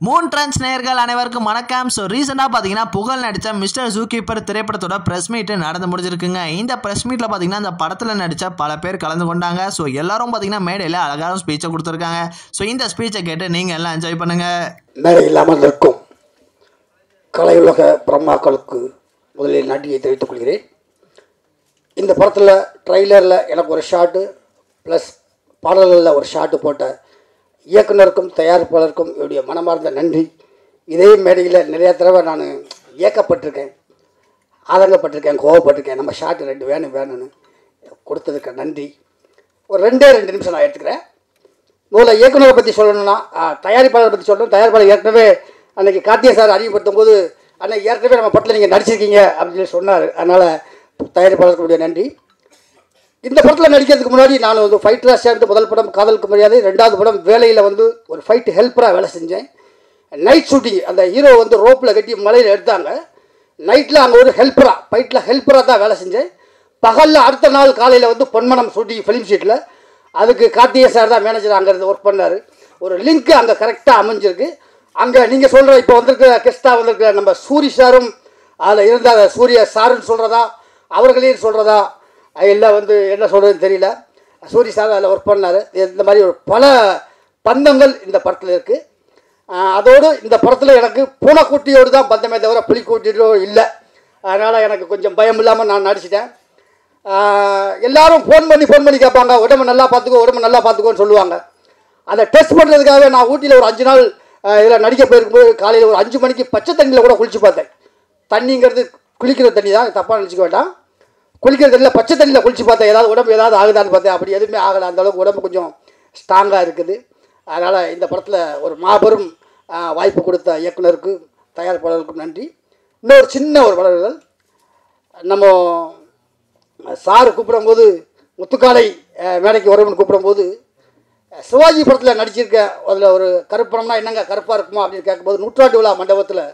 Moon trends நேயர்கள் அனைவருக்கும் வணக்கம். ஸோ ரீசெண்டாக பார்த்தீங்கன்னா புகழ் நடித்த மிஸ்டர் ஜூகீப்பர் திரைப்படத்தோட ப்ரெஸ் மீட் நடந்து முடிஞ்சிருக்குங்க. இந்த ப்ரெஸ் மீட்டில் பார்த்தீங்கன்னா அந்த படத்தில் நடித்த பல பேர் கலந்து கொண்டாங்க. ஸோ எல்லாரும் பார்த்தீங்கன்னா மேடையில் அழகான ஸ்பீச்சை கொடுத்துருக்காங்க. ஸோ இந்த ஸ்பீச்சை கேட்டு நீங்கள் எல்லாம் என்ஜாய் பண்ணுங்கள். மேடை இல்லாமல் இருக்கும் கலையுலக பிரம்மாக்களுக்கு முதலில் நன்றியை தெரிவித்துக் கொள்கிறேன். இந்த படத்தில் ட்ரைலரில் எனக்கு ஒரு ஷாட்டு ப்ளஸ் பாடல்களில் ஒரு ஷாட்டு போட்ட இயக்குனருக்கும் தயாரிப்பாளருக்கும் என்னுடைய மனமார்ந்த நன்றி. இதே மேடையில் நிறையா தடவை நான் இயக்கப்பட்டிருக்கேன், ஆதங்கப்பட்டிருக்கேன், கோவப்பட்டிருக்கேன். நம்ம ஷாட்டு 2 வேணும்னு கொடுத்ததுக்கு நன்றி. ஒரு 2 நிமிஷம் நான் எடுத்துக்கிறேன். முதல்ல இயக்குனரை பற்றி சொல்லணும்னா தயாரிப்பாளரை பற்றி சொல்லணும். தயாரிப்பாளர் ஏற்கனவே அன்றைக்கி கார்த்திகை சார் அறிமுகப்படுத்தும் போது அன்றைக்கி ஏற்கனவே நம்ம படத்தில் நீங்கள் நடிச்சிருக்கீங்க அப்படின்னு சொல்லி சொன்னார். அதனால் தயாரிப்பாளருக்கு நன்றி. இந்த படத்தில் நடிக்கிறதுக்கு முன்னாடி நான் வந்து ஃபைட்டராக சேர்ந்து முதல் படம் காதலுக்கு மரியாதை, 2வது படம் வேலையில் வந்து ஒரு ஃபைட் ஹெல்ப்பராக வேலை செஞ்சேன். நைட் ஷூட்டிங் அந்த ஹீரோ வந்து ரோப்பில் கட்டி மலையில் எடுத்தாங்க. நைட்டில் அங்கே ஒரு ஃபைட்டில் ஹெல்ப்பராக தான் வேலை செஞ்சேன். பகலில் அடுத்த நாள் காலையில் வந்து பொன்மனம் ஷூட்டிங் ஃபிலிம் ஷீட்டில் அதுக்கு கார்த்திகை சார் தான் மேனேஜர் அங்கே இருந்து ஒர்க் பண்ணார். ஒரு லிங்க்கு அங்கே கரெக்டாக அமைஞ்சிருக்கு. அங்கே நீங்கள் சொல்கிற இப்போ வந்திருக்கிற கெஸ்ட்டாக வந்திருக்கிற நம்ம சூரி சாரும் அதில் இருந்தாங்க. சூரிய சாருன்னு சொல்கிறதா அவர்களையும் சொல்கிறதா இல்லை வந்து என்ன சொல்கிறதுன்னு தெரியல. சூரி சார் அதில் ஒர்க் பண்ணார். இந்த மாதிரி ஒரு பல பந்தங்கள் இந்த படத்தில் இருக்குது. அதோடு இந்த படத்தில் எனக்கு பூனைக்குட்டியோடு தான் பந்தமே தவிர புலிக்குட்டியோ இல்லை. அதனால் எனக்கு கொஞ்சம் பயம் இல்லாமல் நான் நடிச்சிட்டேன். எல்லோரும் ஃபோன் பண்ணி கேட்பாங்க, உடம்பு நல்லா பார்த்துக்கோன்னு சொல்லுவாங்க. அதை டெஸ்ட் பண்ணுறதுக்காகவே நான் ஊட்டியில் ஒரு 5 நாள் இதில் நடிக்க போயிருக்கும்போது காலையில் ஒரு 5 மணிக்கு பச்சை தண்ணியில் கூட குளிச்சு பார்த்தேன். தண்ணிங்கிறது குளிக்கிற தண்ணி தான், தப்பாக நினச்சிக்க வேண்டாம். குளிக்கிற தண்ணியில் பச்சை தண்ணியில் குளிச்சு பார்த்தேன். உடம்பு ஏதாவது ஆகுதான்னு பார்த்தேன். அப்படி எதுவுமே ஆகலை. அந்தளவுக்கு உடம்பு கொஞ்சம் ஸ்ட்ராங்காக இருக்குது. அதனால் இந்த படத்தில் ஒரு மாபெரும் வாய்ப்பு கொடுத்த இயக்குனருக்கு தயாரிப்பாளருக்கும் நன்றி. இன்னொரு சின்ன ஒரு வளர்கள், நம்ம சாரு கூப்பிடும்போது முத்துக்காலை மேடைக்கு வரும்னு கூப்பிடும்போது சிவாஜி படத்தில் நடிச்சிருக்கேன். அதில் ஒரு கருப்பணம்னா என்னங்க கருப்பாக இருக்குமா அப்படின்னு கேட்கும்போது 100ஆண்டு விழா மண்டபத்தில்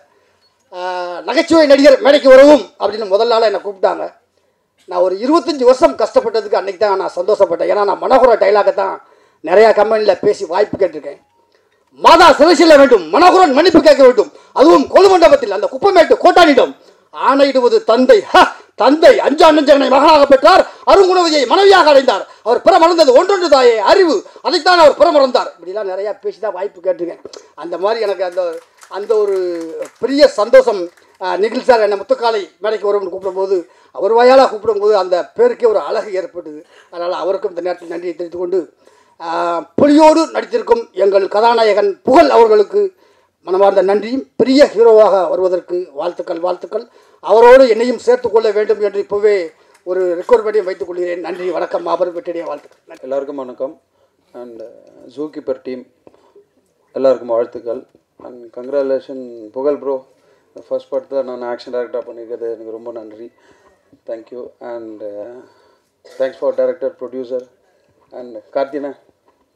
நகைச்சுவை நடிகர் மேடைக்கு வரவும் அப்படின்னு முதல் நாளாக என்னை கூப்பிட்டாங்க. நான் ஒரு 25 வருஷம் கஷ்டப்பட்டதுக்கு அன்றைக்கி தான் நான் சந்தோஷப்பட்டேன். ஏன்னா நான் மனோகர டைலாகை தான் நிறையா கம்பெனியில் பேசி வாய்ப்பு கேட்டிருக்கேன். மாதா சிறைச்சில்ல வேண்டும், மனோகரன் மன்னிப்பு கேட்க வேண்டும், அதுவும் கொலுமண்டபத்தில் அந்த குப்பமேட்டு கோட்டானிடம் ஆணையிடுவது தந்தை. தந்தை 5 அண்ணஞ்சகனை மகனாக பெற்றார், அருங்குணவியை மனைவியாக அடைந்தார். அவர் பிறமறந்தது ஒன்றொன்று தாயே அறிவு, அதைத்தான் அவர் பிறமறந்தார். இப்படிலாம் நிறையா பேசி தான் வாய்ப்பு கேட்டிருக்கேன். அந்த மாதிரி எனக்கு அந்த ஒரு பெரிய சந்தோஷம். நிகில் சார் என்னை முத்துக்காலை மேடைக்கு வரும்னு கூப்பிடும்போது, அவர் வாயால் கூப்பிடும்போது அந்த பேருக்கே ஒரு அழகு ஏற்பட்டது. அதனால் அவருக்கும் இந்த நேரத்தில் நன்றியை தெரிவித்துக் கொண்டு, புலியோடு நடித்திருக்கும் எங்கள் கதாநாயகன் புகழ் அவர்களுக்கு மனமார்ந்த நன்றியும், பெரிய ஹீரோவாக வருவதற்கு வாழ்த்துக்கள். அவரோடு என்னையும் சேர்த்துக்கொள்ள வேண்டும் என்று இப்போவே ஒரு ரெக்கார்ட் வைத்துக் கொள்கிறேன். நன்றி, வணக்கம், மாபெரும் வெற்றியுடைய வாழ்த்துக்கள். எல்லாருக்கும் வணக்கம். அண்ட் ஜூகீப்பர் டீம் எல்லாருக்கும் வாழ்த்துக்கள். And congratulation Pugazh bro. First படத்தில் நான் ஆக்ஷன் டைரக்டராக பண்ணியிருக்கிறது எனக்கு ரொம்ப நன்றி. Thank you. And thanks for director, producer and கார்த்தினா.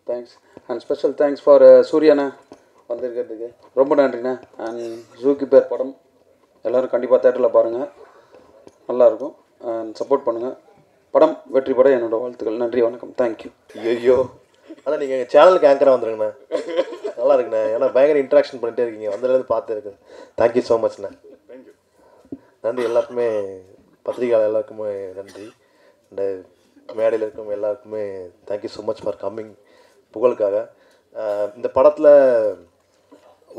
Thanks. And special thanks for சூர்யாண்ணா வந்திருக்கிறதுக்கு ரொம்ப நன்றிண்ணா. அண்ட் ஜூகீப்பர் படம் எல்லோரும் கண்டிப்பாக தேட்டரில் பாருங்கள், நல்லாயிருக்கும். அண்ட் சப்போர்ட் பண்ணுங்கள். படம் வெற்றி பட என்னோடய வாழ்த்துக்கள். நன்றி, வணக்கம், தேங்க்யூ. ஐயோ, ஆனால் நீங்கள் எங்கள் சேனலுக்கு ஆங்கராக வந்துருங்கண்ணா. நல்லா இருக்குண்ணா. ஏன்னா பயங்கர இன்ட்ராக்ஷன் பண்ணிட்டே இருக்கீங்க, வந்ததுலேருந்து பார்த்து இருக்குது. தேங்க்யூ ஸோ மச்ண்ணா. நன்றி எல்லாருக்குமே, பத்திரிகையாளர் எல்லாருக்குமே நன்றி. இந்த மேடையில் இருக்கவங்க எல்லாருக்குமே thank you so much for coming. புகழுக்காக இந்த படத்தில்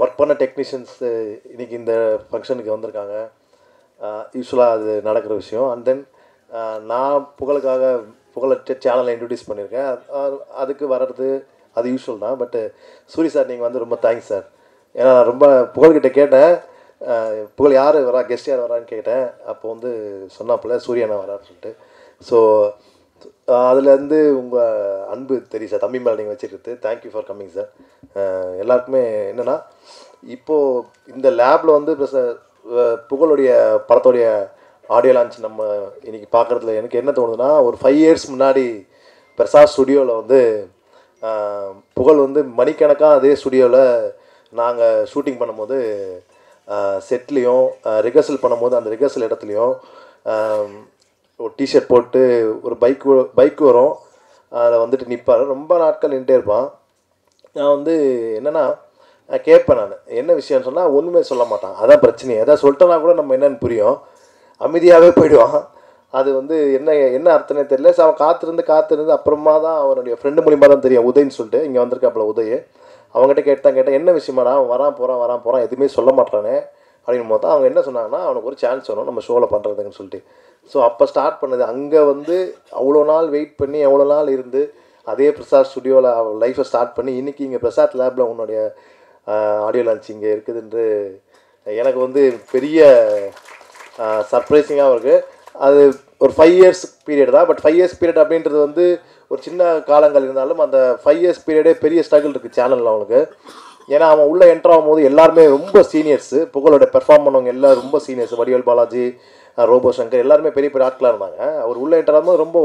ஒர்க் பண்ண டெக்னீஷியன்ஸு இன்றைக்கி இந்த ஃபங்க்ஷனுக்கு வந்திருக்காங்க. யூஸ்வலாக அது நடக்கிற விஷயம். அண்ட் தென் நான் புகழை சேனலை இன்ட்ரடியூஸ் பண்ணியிருக்கேன். அதுக்கு வர்றது அது யூஸ்வல் தான். பட்டு சூரி சார் நீங்கள் வந்து ரொம்ப தேங்க்ஸ் சார். ஏன்னா நான் ரொம்ப புகழ்கிட்ட கேட்டேன், புகழ் யார் வரா, கெஸ்ட் யார் வரான்னு கேட்டேன். அப்போ வந்து சொன்னாப்புல சூரியனா வரான்னு சொல்லிட்டு. ஸோ அதுலேருந்து உங்கள் அன்பு தெரியும் சார், தம்பி மேலே நீங்கள் வச்சுருக்குது. Thank you for coming sir. எல்லாருக்குமே என்னென்னா, இப்போது இந்த லேபில் வந்து ப்ளஸ் புகழுடைய படத்தோடைய ஆடியோ லான்ச் நம்ம இன்றைக்கி பார்க்குறதுல எனக்கு என்ன தோணுதுன்னா, ஒரு 5 இயர்ஸ் முன்னாடி பிரசாத் ஸ்டுடியோவில் வந்து புகழ் வந்து மணிக்கணக்காக அதே ஸ்டுடியோவில் நாங்கள் ஷூட்டிங் பண்ணும்போது செட்லேயும் ரிஹர்சல் பண்ணும்போது அந்த ரிஹர்சல் இடத்துலையும் ஒரு டிஷர்ட் போட்டு ஒரு பைக் வரும், அதில் வந்துட்டு நிற்பார். ரொம்ப நாட்கள் நின்றுட்டே இருப்பான். நான் வந்து என்னென்னா கேட்பேன் நான். என்ன விஷயம்னு சொன்னால் ஒன்றுமே சொல்ல மாட்டான். அதான் பிரச்சனையே. எதாவது சொல்லிட்டோன்னா கூட நம்ம என்னென்னு புரியும், அமைதியாகவே போயிடுவான். அது வந்து என்ன அர்த்தமே தெரியல. ஸோ அவன் காத்திருந்து அப்புறமா தான் அவனுடைய ஃப்ரெண்டு மூலியமாக தான் தெரியும், உதயன்னு சொல்லிட்டு. இங்கே வந்திருக்காப்புல உதய். அவங்ககிட்ட கேட்டேன் என்ன விஷயமாடா, அவன் வரான் போகிறான் எதுவுமே சொல்ல மாட்டானே அப்படின்னு போது அவங்க என்ன சொன்னாங்கன்னா, அவனுக்கு ஒரு சான்ஸ் வேணும் நம்ம ஷோவில் பண்ணுறதுன்னு சொல்லிட்டு. ஸோ அப்போ ஸ்டார்ட் பண்ணது. அங்கே வந்து அவ்வளோ நாள் வெயிட் பண்ணி எவ்வளோ நாள் இருந்து அதே பிரசாத் ஸ்டுடியோவில் லைஃப்பை ஸ்டார்ட் பண்ணி இன்றைக்கி இங்கே பிரசாத் லேபில் உன்னுடைய ஆடியோ லான்ச் இங்கே இருக்குதுன்று எனக்கு வந்து பெரிய சர்ப்ரைசிங்காகவும் இருக்குது. அது ஒரு 5 இயர்ஸ் பீரியட் தான். பட் 5 இயர்ஸ் பீரியட் அப்படின்றது வந்து ஒரு சின்ன காலங்கள் இருந்தாலும் அந்த 5 இயர்ஸ் பீரியடே பெரிய ஸ்ட்ரகிள் இருக்குது சேனலில் அவனுக்கு. ஏன்னா அவன் உள்ளே என்ட்ரு ஆகும்போது எல்லாருமே ரொம்ப சீனியர்ஸு. புகழோட பெர்ஃபார்ம் பண்ணவங்க எல்லோரும் ரொம்ப சீனியர்ஸ். வடிவேல் பாலாஜி, ரோபோ சங்கர் எல்லாருமே பெரிய பெரிய ஆட்களாக இருந்தாங்க. அவர் உள்ளே என்ட்ரு ஆகும்போது ரொம்ப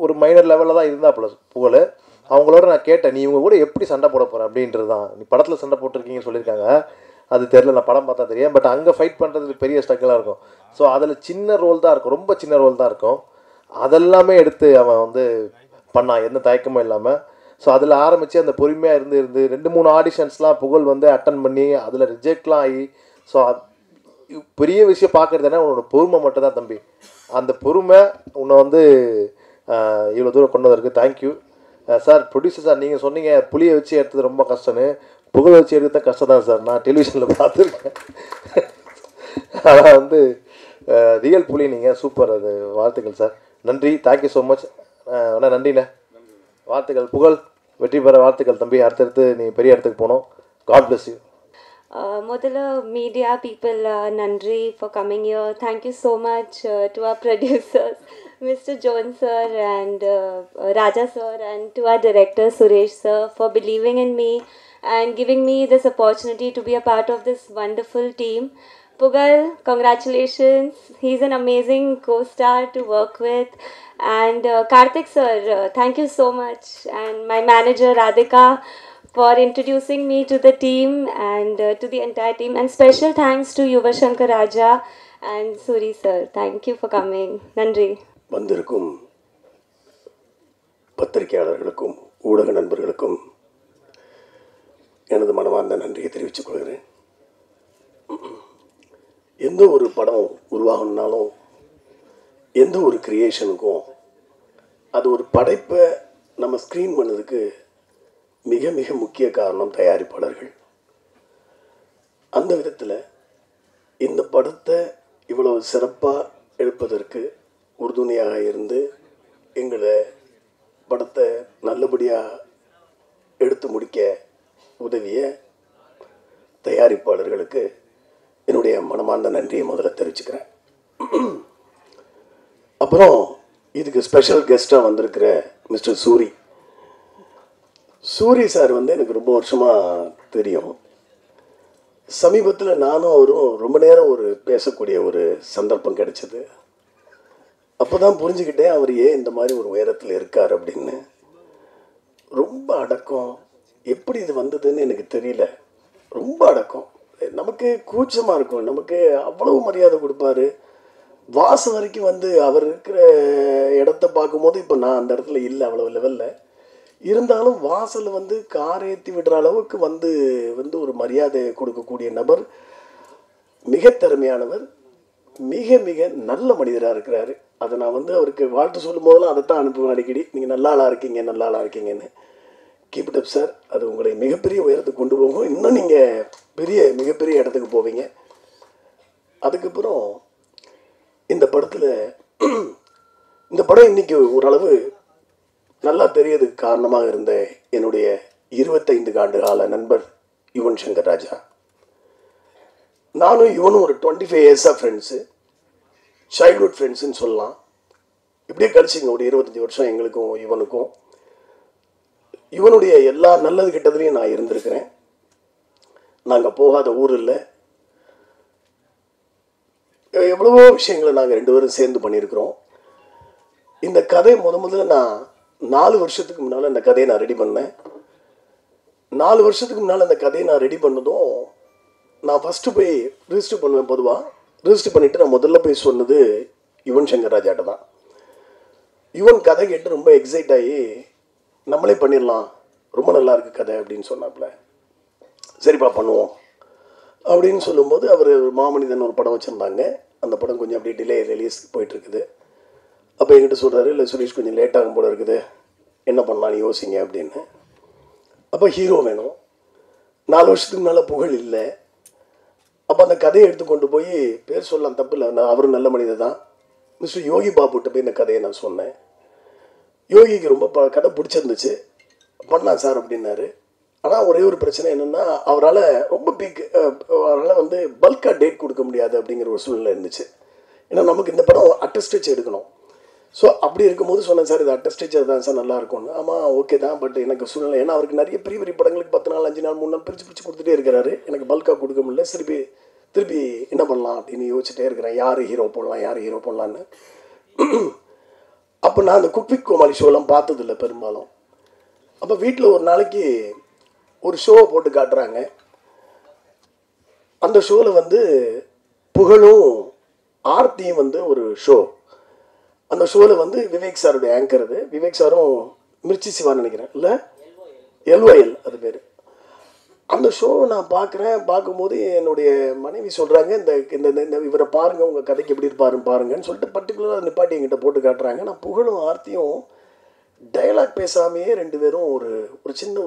ஒரு மைனர் லெவலில் தான் இருந்தாப்புல புகழ். அவங்களோட நான் கேட்டேன், நீ இவங்க கூட எப்படி சண்டை போட போகிற அப்படின்றது தான். நீ படத்தில் சண்டை போட்டிருக்கீங்கன்னு சொல்லியிருக்காங்க, அது தெரில, நான் படம் பார்த்தா தெரியும். பட் அங்கே ஃபைட் பண்ணுறது பெரிய ஸ்ட்ரகிளாக இருக்கும். ஸோ அதில் சின்ன ரோல் தான் இருக்கும், ரொம்ப சின்ன ரோல் தான் இருக்கும். அதெல்லாமே எடுத்து அவன் வந்து பண்ணான், எந்த தயக்கமும் இல்லாமல். ஸோ அதில் ஆரம்பித்து அந்த பொறுமையாக இருந்து 2-3 ஆடிஷன்ஸ்லாம் புகழ் வந்து அட்டன் பண்ணி அதில் ரிஜெக்ட்லாம் ஆகி. ஸோ பெரிய விஷயம் பார்க்குறதுனா உன்னோட பொறுமை மட்டும் தான் தம்பி. அந்த பொறுமை உன்னை வந்து இவ்வளோ தூரம் கொண்டு வந்திருக்கு. Thank you sir. ப்ரொடியூசர் சார், நீங்கள் சொன்னீங்க புளியை வச்சு எடுத்தது ரொம்ப கஷ்டம்னு. புகழை வச்சு எடுத்த கஷ்டம் தான் சார், நான் டெலிவிஷனில் பார்த்துருக்கேன். ஆனால் வந்து ரியல் புலி நீங்கள், சூப்பர். அது வாழ்த்துக்கள் சார், நன்றி, தேங்க்யூ ஸோ மச். அண்ணா நன்றிண்ணே, வாழ்த்துக்கள். புகழ் வெற்றி பெற வாழ்த்துக்கள் தம்பி. அடுத்தடுத்து நீ பெரிய இடத்துக்கு போகணும். God bless you. Modala media people, Nandri for coming here. Thank you so much to our producers, Mr. Jones sir and Raja sir, and to our director Suresh sir for believing in me and giving me this opportunity to be a part of this wonderful team. Pugal, congratulations. He's an amazing co-star to work with. And Karthik sir, thank you so much. And my manager Radhika for introducing me to the team and to the entire team. And special thanks to Yuva Shankar Raja and Suri sir. Thank you for coming. Nandri. வந்திருக்கும் பத்திரிகையாளர்களுக்கும் ஊடக நண்பர்களுக்கும் எனது மனமார்ந்த நன்றியை தெரிவித்துக் கொள்கிறேன். எந்த ஒரு படம் உருவாகணுன்னாலும் எந்த ஒரு கிரியேஷனுக்கும் அது ஒரு படைப்பை நம்ம ஸ்க்ரீன் பண்ணதுக்கு மிக மிக முக்கிய காரணம் தயாரிப்பாளர்கள். அந்த விதத்தில் இந்த படத்தை இவ்வளவு சிறப்பாக எடுப்பதற்கு உறுதுணையாக இருந்து எங்களை படத்தை நல்லபடியாக எடுத்து முடிக்க உதவிய தயாரிப்பாளர்களுக்கு என்னுடைய மனமார்ந்த நன்றியை முதல்ல தெரிவிச்சுக்கிறேன். அப்புறம் இதுக்கு ஸ்பெஷல் கெஸ்ட்டாக வந்திருக்கிற மிஸ்டர் சூரி சார் வந்து எனக்கு ரொம்ப வருஷமாக தெரியும். சமீபத்தில் நானும் அவரும் ரொம்ப நேரம் பேசக்கூடிய ஒரு சந்தர்ப்பம் கிடைச்சது. அப்போ தான் புரிஞ்சுக்கிட்டேன் அவர் ஏன் இந்த மாதிரி ஒரு உயரத்தில் இருக்கார் அப்படின்னு. ரொம்ப அடக்கம். எப்படி இது வந்ததுன்னு எனக்கு தெரியல. ரொம்ப அடக்கம். நமக்கு கூச்சமாக இருக்கும். நமக்கு அவ்வளவு மரியாதை கொடுப்பாரு. வாசம் வரைக்கும் வந்து அவர் இருக்கிற இடத்த பார்க்கும்போது இப்போ நான் அந்த இடத்துல இல்லை அவ்வளோ லெவலில் இருந்தாலும் வாசல் வந்து கார் ஏற்றி விடுற அளவுக்கு வந்து ஒரு மரியாதை கொடுக்கக்கூடிய நபர். மிக திறமையானவர், மிக மிக நல்ல மனிதராக இருக்கிறாரு. அதை நான் வந்து அவருக்கு வாழ்த்து சொல்லும் போதெல்லாம் அதைத்தான் அனுப்புவேன் அடிக்கடி. நீங்கள் நல்ல ஆளாக இருக்கீங்கன்னு. Keep it up sir. அது உங்களை மிகப்பெரிய உயரத்துக்கு கொண்டு போகும். இன்னும் நீங்கள் மிகப்பெரிய இடத்துக்கு போவீங்க. அதுக்கப்புறம் இந்த படம் இன்றைக்கி ஓரளவு நல்லா தெரியறதுக்கு காரணமாக இருந்த என்னுடைய 25 ஆண்டு கால நண்பர் யுவன் சங்கர் ராஜா. நானும் இவனும் ஒரு 25 இயர்ஸாக ஃப்ரெண்ட்ஸு, சைல்ட்ஹுட் ஃப்ரெண்ட்ஸுன்னு சொல்லலாம். இப்படியே கழிச்சிங்க ஒரு 25 வருஷம் எங்களுக்கும் இவனுக்கும். இவனுடைய எல்லா நல்லது கெட்டதுலையும் நான் இருந்திருக்கிறேன். நாங்கள் போகாத ஊர் இல்லை. எவ்வளவோ விஷயங்களை நாங்கள் 2 பேரும் சேர்ந்து பண்ணியிருக்கிறோம். இந்த கதை முதல்ல நான் 4 வருஷத்துக்கு முன்னால் இந்த கதையை நான் ரெடி பண்ணேன். 4 வருஷத்துக்கு முன்னால் அந்த கதையை நான் ரெடி பண்ணதும் நான் ஃபஸ்ட்டு போய் ரிஜிஸ்டர் பண்ணுவேன். பொதுவாக ரிஜிஸ்டர் பண்ணிவிட்டு நான் முதல்ல போய் சொன்னது யுவன் சங்கர் ராஜாட்ட தான். யுவன் கதை கேட்டு ரொம்ப எக்ஸைட் ஆகி நம்மளே பண்ணிடலாம், ரொம்ப நல்லா இருக்குது கதை அப்படின்னு சொன்னாப்புல. சரிப்பா பண்ணுவோம் அப்படின்னு சொல்லும்போது அவர் மாமனிதன் ஒரு படம் வச்சுருந்தாங்க. அந்த படம் கொஞ்சம் அப்படியே டிலே ரிலீஸ் போயிட்டுருக்குது. அப்போ என்கிட்ட சொல்கிறாரு, இல்லை சுரேஷ் கொஞ்சம் லேட் ஆகும் போல இருக்குது, என்ன பண்ணலான்னு யோசிங்க அப்படின்னு. அப்போ ஹீரோ வேணும், 4 வருஷத்துக்கு முன்னால் புகழ் இல்லை. அப்போ அந்த கதையை எடுத்துக்கொண்டு போய், பேர் சொல்லலாம் தப்பு இல்லை, அவரும் நல்ல மனிதர் தான், மிஸ்டர் யோகி பாபுட்ட போய் இந்த கதையை நான் சொன்னேன். யோகிக்கு ரொம்ப கதை பிடிச்சிருந்துச்சு, பண்ணலாம் சார் அப்படின்னாரு. ஆனால் ஒரே ஒரு பிரச்சனை என்னென்னா, அவரால் ரொம்ப அவரால் வந்து பல்காக டேட் கொடுக்க முடியாது அப்படிங்கிற ஒரு சூழ்நிலை இருந்துச்சு. ஏன்னா நமக்கு இந்த படம் அட்டஸ்டேஜ் எடுக்கணும். ஸோ அப்படி இருக்கும்போது சொன்னேன், சார் இது அட்டஸ்டேஜர் தான் சார் நல்லாயிருக்கும்னு. ஆமாம் ஓகே தான், பட் எனக்கு சூழ்நிலை, ஏன்னா அவருக்கு நிறைய பெரிய பெரிய படங்களுக்கு 10 நாள் 5 நாள் 3 நாள் பிரித்து கொடுத்துட்டே இருக்கிறாரு. எனக்கு பல்காக கொடுக்க முடியல. திருப்பி என்ன பண்ணலாம் அப்படின்னு யோசிச்சுட்டே இருக்கிறேன், யார் ஹீரோ போடலான்னு. அப்போ நான் அந்த குக் வித் கோமாளி ஷோலாம் பார்த்ததில்லை பெரும்பாலும். அப்போ வீட்டில் ஒரு நாளைக்கு ஒரு ஷோவை போட்டு காட்டுறாங்க. அந்த ஷோவில் வந்து புகழும் ஆர்த்தியும் வந்து ஒரு ஷோ. அந்த ஷோவில் வந்து விவேக் சாருடைய ஆங்கர். அது விவேக் சாரும் மிர்ச்சி சிவான்னு நினைக்கிறேன், இல்லை LOL அது பேர். அந்த ஷோவை நான் பார்க்கும்போது என்னுடைய மனைவி சொல்கிறாங்க, இந்த இவரை பாருங்கள், உங்கள் கதைக்கு எப்படி பாருங்கன்னு சொல்லிட்டு பர்டிகுலராக நிப்பாட்டி என்கிட்ட போட்டு காட்டுறாங்க. நான் புகழும் ஆர்த்தியும் டைலாக் பேசாமையே 2 பேரும் ஒரு சின்ன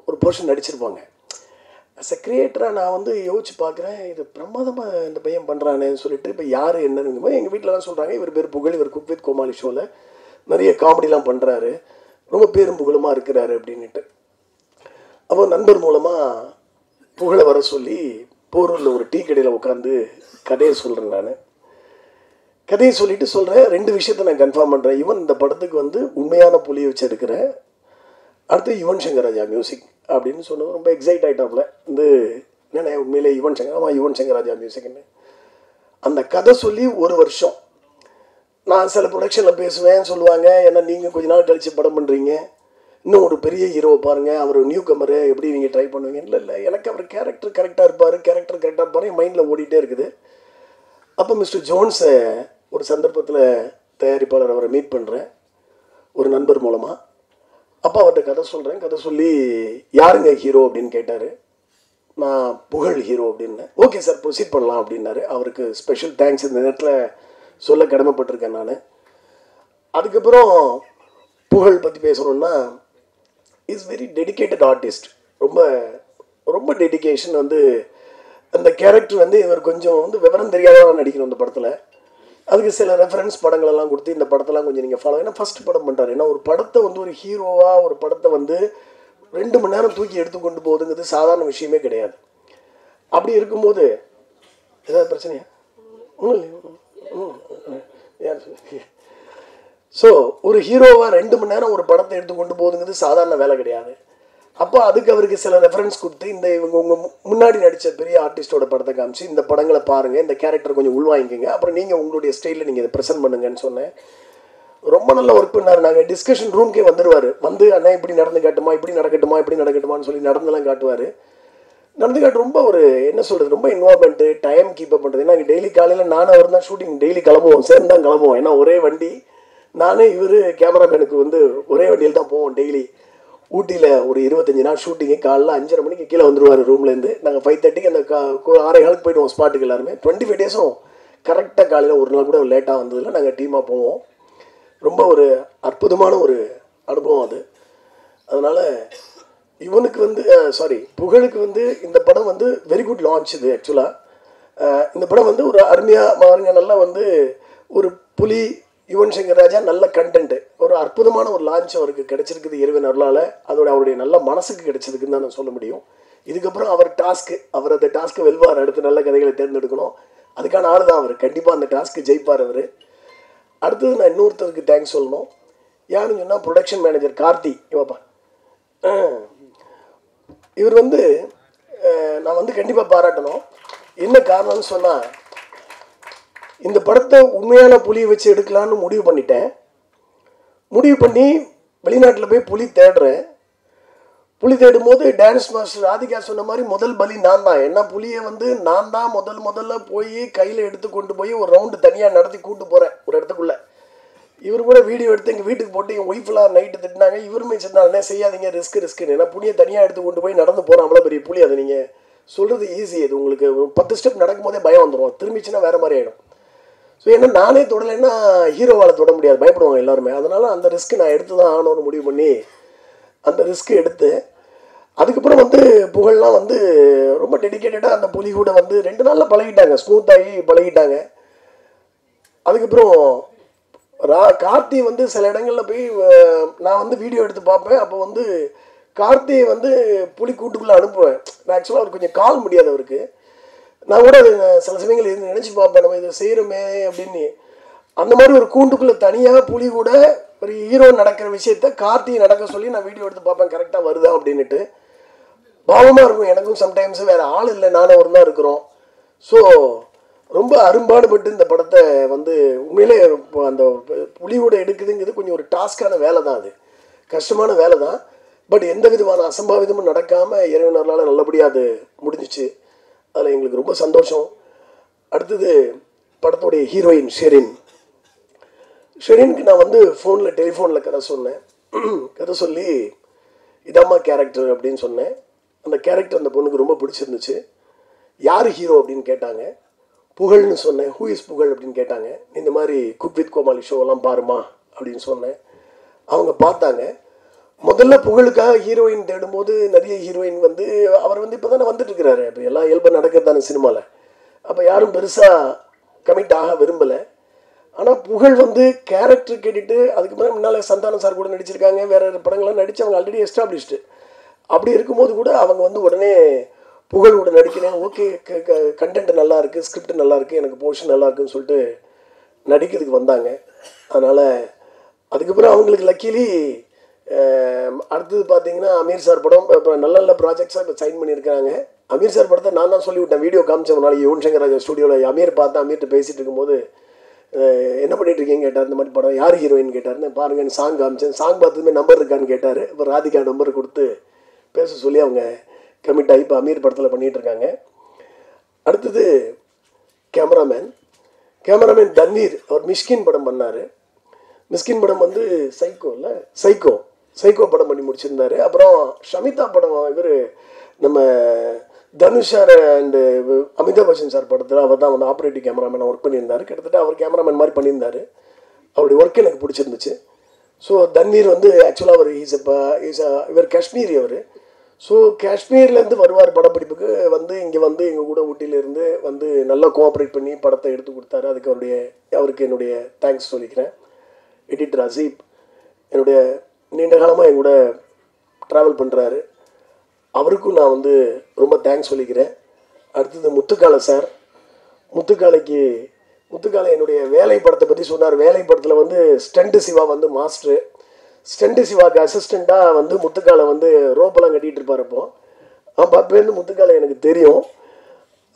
ஒரு போர்ஷன் நடிச்சிருப்பாங்க. அஸ் எ கிரியேட்டராக நான் வந்து யோசிச்சு பார்க்குறேன், இது பிரமாதமாக இந்த பையன் பண்ணுறானேன்னு சொல்லிட்டு. இப்போ யார் என்னன்னு எங்கள் வீட்டில் தான் சொல்கிறாங்க, இவர் பேர் புகழ், இவர் குக் வித் கோமாளி ஷோவில் நிறைய காமெடிலாம் பண்ணுறாரு, ரொம்ப பேரும் புகழுமாக இருக்கிறாரு அப்படின்ட்டு. அப்போ நண்பர் மூலமாக புகழை வர சொல்லி போரூரில் ஒரு டீ கடையில் உட்காந்து கதையை சொல்கிறேன். நான் கதையை சொல்லிட்டு சொல்கிறேன், 2 விஷயத்தை நான் கன்ஃபார்ம் பண்ணுறேன். ஈவன் இந்த படத்துக்கு வந்து உண்மையான புலியை வச்சு எடுக்கிறேன், அடுத்து யுவன் சங்கர் ராஜா மியூசிக் அப்படின்னு சொன்னது ரொம்ப எக்ஸைட் ஆகிட்டாப்புல. வந்து என்னென்ன உண்மையிலே யுவன் சங்கர் ராஜா மியூசிக்னு அந்த கதை சொல்லி 1 வருஷம் நான் சில ப்ரொடக்ஷனில் பேசுவேன், சொல்லுவாங்க, ஏன்னா நீங்கள் கொஞ்ச நாள் கழித்து படம் பண்ணுறீங்க, இன்னும் ஒரு பெரிய ஹீரோவை பாருங்கள், அவர் நியூ கமரு, எப்படி நீங்கள் ட்ரை பண்ணுவீங்க. இல்லை எனக்கு அவர் கேரக்டர் கரெக்டாக இருப்பார், என் மைண்டில் ஓடிட்டே இருக்குது. அப்போ மிஸ்டர் ஜோன்ஸை ஒரு சந்தர்ப்பத்தில் தயாரிப்பாளர் அவரை மீட் பண்ணுறேன் ஒரு நண்பர் மூலமாக. அப்போ அவர்கிட்ட கதை சொல்கிறேன். கதை சொல்லி யாருங்க ஹீரோ அப்படின்னு கேட்டார். நான் புகழ் ஹீரோ அப்படின்னேன். ஓகே சார் ப்ரொசீட் பண்ணலாம் அப்படின்னாரு. அவருக்கு ஸ்பெஷல் தேங்க்ஸ் இந்த நேரத்தில் சொல்ல கடமைப்பட்டிருக்கேன் நான். அதுக்கப்புறம் புகழ் பற்றி பேசணுன்னா, இஸ் வெரி டெடிக்கேட்டட் ஆர்டிஸ்ட். ரொம்ப ரொம்ப டெடிக்கேஷன். வந்து அந்த கேரக்டர் வந்து இவர் கொஞ்சம் வந்து விவரம் தெரியாதவராக நடிக்கணும் இந்த படத்தில். அதுக்கு சில ரெஃபரன்ஸ் படங்களெல்லாம் கொடுத்து இந்த படத்தெல்லாம் கொஞ்சம் நீங்கள் ஃபாலோ, ஏன்னா ஃபஸ்ட் படம் பண்ணுறாரு. ஏன்னா ஒரு படத்தை வந்து ஒரு ஹீரோவாக ஒரு படத்தை வந்து 2 மணி நேரம் தூக்கி எடுத்துக்கொண்டு போகுதுங்கிறது சாதாரண விஷயமே கிடையாது. அப்படி இருக்கும்போது ஏதாவது பிரச்சனையா? ஸோ ஒரு ஹீரோவாக 2 மணி நேரம் ஒரு படத்தை எடுத்துக்கொண்டு போகுதுங்கிறது சாதாரண வேலை கிடையாது. அப்போ அதுக்கு அவருக்கு சில ரெஃபரன்ஸ் கொடுத்து, இவங்க உங்கள் முன்னாடி நடித்த பெரிய ஆர்டிஸ்டோட படத்தை காமிச்சு, இந்த படங்களை பாருங்கள், இந்த கேரக்டர் கொஞ்சம் உள்வாங்கிக்கங்க, அப்புறம் நீங்கள் உங்களுடைய ஸ்டைலில் நீங்கள் இதை ப்ரெசென்ட் பண்ணுங்கன்னு சொன்னேன். ரொம்ப நல்லா ஒர்க் பண்ணார். நாங்கள் டிஸ்கஷன் ரூம்க்கே வந்துடுவார். வந்து அண்ணா இப்படி நடந்து காட்டுமா, இப்படி நடக்கட்டுமான்னு சொல்லி நடந்தெல்லாம் காட்டுவார். நடந்து காட்டு ரொம்ப ஒரு என்ன சொல்கிறது, ரொம்ப இன்வால்மெண்ட்டு, டைம் கீப்பப் பண்ணுறது. ஏன்னா டெய்லி காலையில் நானும் அவர் தான் ஷூட்டிங் டெய்லி கிளம்புவோம், சேர்ந்து தான் கிளம்புவோம். ஏன்னா ஒரே வண்டி, நானே இவர் கேமராமேனுக்கு வந்து ஒரே வண்டியில் தான் போவோம் டெய்லி. ஊட்டியில் ஒரு 25 நாள் ஷூட்டிங்கு. காலைல 5:30 மணிக்கு கீழே வந்துடுவார் ரூம்லேருந்து. நாங்கள் 5:30க்கு அந்த 6:15 போய்டுவோம் ஸ்பாட்டுக்கு எல்லாருமே. 25 டேஸும் கரெக்டாக காலையில் ஒரு நாள் கூட லேட்டாக வந்ததில்லை. நாங்கள் டீமாக போவோம். ரொம்ப ஒரு அற்புதமான ஒரு அனுபவம் அது. அதனால் இவனுக்கு வந்து புகழுக்கு வந்து இந்த படம் வந்து வெரி குட் லான்ச். இது ஆக்சுவலாக இந்த படம் வந்து ஒரு அருமையாக பாருங்க, நல்லா வந்து ஒரு புலி, யுவன் சங்கர் ராஜா, நல்ல கண்டென்ட்டு, ஒரு அற்புதமான ஒரு லான்ச் அவருக்கு கிடைச்சிருக்குது இறைவன் அருளால். அவருடைய நல்ல மனசுக்கு கிடைச்சதுக்குன்னு தான் நான் சொல்ல முடியும். இதுக்கப்புறம் அவர் அந்த டாஸ்க்கு வெல்வார். அடுத்து நல்ல கதைகளை தேர்ந்தெடுக்கணும், அதுக்கான ஆள் தான் அவர். கண்டிப்பாக அந்த டாஸ்க்கு ஜெயிப்பார் அவர். அடுத்தது நான் இன்னொருத்தருக்கு தேங்க்ஸ் சொல்லணும். யாருன்னு சொன்னால் ப்ரொடக்ஷன் மேனேஜர் கார்த்தி. இவப்பா இவர் வந்து நான் வந்து கண்டிப்பாக பாராட்டணும். என்ன காரணம்னு சொன்னால், இந்த படத்தை உண்மையான புலியை வச்சு எடுக்கலான்னு முடிவு பண்ணி வெளிநாட்டில் போய் புலி தேடுறேன். புலி தேடும்போது டான்ஸ் மாஸ்டர் ராதிகா சொன்ன மாதிரி முதல் பலி நான் தான். ஏன்னா புலியை வந்து நான் தான் முதல்ல போய் கையில் எடுத்து கொண்டு போய் ஒரு ரவுண்டு தனியாக நடத்தி கூட்டு போகிறேன் ஒரு இடத்துக்குள்ளே. இவர் கூட வீடியோ எடுத்து எங்கள் வீட்டுக்கு போட்டு என் ஒய்ஃபெலாம் நைட்டு திட்டினாங்க. இவருமே சொன்னாங்க செய்யாதீங்க ரிஸ்க்குன்னு. ஏன்னா புளியை தனியாக எடுத்து கொண்டு போய் நடந்து போகிறோம், அவ்வளோ பெரிய புளி. அதை நீங்கள் சொல்கிறது ஈஸி, அது உங்களுக்கு 10 ஸ்டெப் நடக்கும் போதே பயம் வந்துடும், திரும்பிச்சுன்னா வேறு மாதிரி ஆகிடும். ஸோ ஏன்னா நானே தொடலைன்னா ஹீரோவால் தொட முடியாது, பயப்படுவாங்க எல்லாருமே. அதனால் அந்த ரிஸ்க்கு நான் எடுத்து தான் ஆகணும்னு முடிவு பண்ணி அந்த ரிஸ்க்கு எடுத்து அதுக்கப்புறம் வந்து புகழ்லாம் வந்து ரொம்ப டெடிக்கேட்டடாக அந்த புலி கூட வந்து 2 நாளில் பழகிட்டாங்க, ஸ்மூத்தாகி பழகிட்டாங்க. அதுக்கப்புறம் கார்த்தி வந்து சில இடங்களில் போய் நான் வந்து வீடியோ எடுத்து பார்ப்பேன். அப்போ வந்து கார்த்தியை வந்து புலி கூட்டுக்குள்ளே அனுப்புவேன். நான் ஆக்சுவலாக அவர் கொஞ்சம் கால் முடியாது அவருக்கு. நான் கூட சில சமயங்கள் இருந்து நினச்சி பார்ப்பேன், நம்ம இதை செய்கிறோமே அப்படின்னு. அந்த மாதிரி ஒரு கூண்டுக்குள்ளே தனியாக புலி கூட ஒரு ஹீரோ நடக்கிற விஷயத்த கார்த்தியை நடக்க சொல்லி நான் வீடியோ எடுத்து பார்ப்பேன், கரெக்டாக வருதா அப்படின்ட்டு. பாவமாக இருக்கும் எனக்கும். சம்டைம்ஸ் வேறு ஆள் இல்லை, நானும் ஒரு தான் இருக்கிறோம். ஸோ ரொம்ப அரும்பாடுபட்டு இந்த படத்தை வந்து உண்மையிலே அந்த புலியோட எடுக்குதுங்கிறது கொஞ்சம் ஒரு டாஸ்கான வேலை தான், அது கஷ்டமான வேலை தான். பட் எந்த விதமான அசம்பாவிதமும் நடக்காமல் இறைவனர்களால் நல்லபடியாக அது முடிஞ்சிச்சு. அதில் எங்களுக்கு ரொம்ப சந்தோஷம். அடுத்தது படத்துடைய ஹீரோயின் ஷெரினுக்கு நான் வந்து டெலிஃபோனில் கதை சொன்னேன். கதை சொல்லி இதாம்மா கேரக்டர் அப்படின்னு சொன்னேன். அந்த கேரக்டர் அந்த பொண்ணுக்கு ரொம்ப பிடிச்சிருந்துச்சு. யார் ஹீரோ அப்படின்னு கேட்டாங்க. புகழ்னு சொன்னேன். ஹூ இஸ் புகழ் அப்படின்னு கேட்டாங்க. இந்த மாதிரி குக் வித் கோமாளி ஷோவெல்லாம் பாருமா அப்படின்னு சொன்னேன். அவங்க பார்த்தாங்க. முதல்ல புகழுக்காக ஹீரோயின் தேடும்போது நிறைய ஹீரோயின் வந்து அவர் வந்து இப்போ தானே வந்துட்டு இருக்கிறாரு. இப்போ எல்லாம் இயல்பாக நடக்கிறது தானே சினிமாவில். அப்போ யாரும் பெருசாக கமிட் ஆக விரும்பலை. ஆனால் புகழ் வந்து கேரக்டர் கேட்டுட்டு அதுக்கப்புறம் முன்னால் சந்தானம் சார் கூட நடிச்சிருக்காங்க, வேறு படங்கள்லாம் நடித்து அவங்க ஆல்ரெடி எஸ்டாப்ளிஷ்டு. அப்படி இருக்கும்போது கூட அவங்க வந்து உடனே புகழோட நடிக்கிறேன், ஓகே கண்டென்ட் நல்லா இருக்குது, ஸ்கிரிப்ட் நல்லா இருக்குது, எனக்கு போர்ஷன் நல்லா இருக்குன்னு சொல்லிட்டு நடிக்கிறதுக்கு வந்தாங்க. அதனால் அதுக்கப்புறம் அவங்களுக்கு லக்கிலி அடுத்தது பார்த்தீங்கன்னா அமீர் சார் படம் இப்போ நல்ல நல்ல ப்ராஜெக்ட்ஸாக இப்போ சைன் பண்ணியிருக்காங்க. அமீர் சார் படத்தை நான் தான் சொல்லிவிட்டேன், வீடியோ காமிச்சேன் ஒரு நாளைக்கு யுவன் சங்கர் ராஜா ஸ்டுடியோவில். அமீர் பார்த்தேன், அமீர்கிட்ட பேசிகிட்டு இருக்கும்போது என்ன பண்ணிட்டு இருக்கீங்க கேட்டார். இந்த மாதிரி படம் யார் ஹீரோயின் கேட்டார்னு. பாருங்கன்னு சாங் காமிச்சேன். சாங் பார்த்ததுமே நம்பர் இருக்கான்னு கேட்டார். இப்போ ராதிகா நம்பர் கொடுத்து பேச சொல்லி அவங்க கமிட் ஆகி இப்போ அமீர் படத்தில் பண்ணிகிட்ருக்காங்க. அடுத்தது கேமராமேன் தன்வீர். அவர் மிஷ்கின் படம் பண்ணார். மிஷ்கின் படம் வந்து சைக்கோ படம் பண்ணி முடிச்சிருந்தார். அப்புறம் ஷமிதா படம் இவர் நம்ம Dhanush sir and Amitabh Bachchan sir படத்தில் அவர் தான் வந்து ஆப்ரேட்டிவ் கேமராமேன் ஒர்க் பண்ணியிருந்தார். கிட்டத்தட்ட அவர் கேமராமேன் மாதிரி பண்ணியிருந்தார். அவருடைய ஒர்க் எனக்கு பிடிச்சிருந்துச்சு. ஸோ தன்வீர் வந்து ஆக்சுவலாக அவர் இவர் காஷ்மீரி. அவர் ஸோ காஷ்மீர்லேருந்து வருவார் படப்பிடிப்புக்கு வந்து இங்கே வந்து எங்கள் கூட ஊட்டியிலேருந்து வந்து நல்லா கோஆப்ரேட் பண்ணி படத்தை எடுத்து கொடுத்தாரு. அதுக்கு அவருக்கு என்னுடைய தேங்க்ஸ் சொல்லிக்கிறேன். எடிட்டர் அசீப் என்னுடைய நீண்ட காலமாக என் கூட ட்ராவல் பண்ணுறாரு, அவருக்கும் நான் வந்து ரொம்ப தேங்க்ஸ் சொல்லிக்கிறேன். அடுத்தது முத்துக்காலை சார். முத்துக்காலை என்னுடைய வேலை படத்தை பற்றி சொன்னார். வேலை படத்தில் வந்து ஸ்டண்ட் சிவா வந்து மாஸ்டரு, ஸ்டண்ட் சிவாவுக்கு அசிஸ்டண்ட்டாக வந்து முத்துக்காலை வந்து ரோப்பெல்லாம் கட்டிகிட்டு இருப்பார். அப்போ அப்போலேருந்து முத்துக்காலை எனக்கு தெரியும்.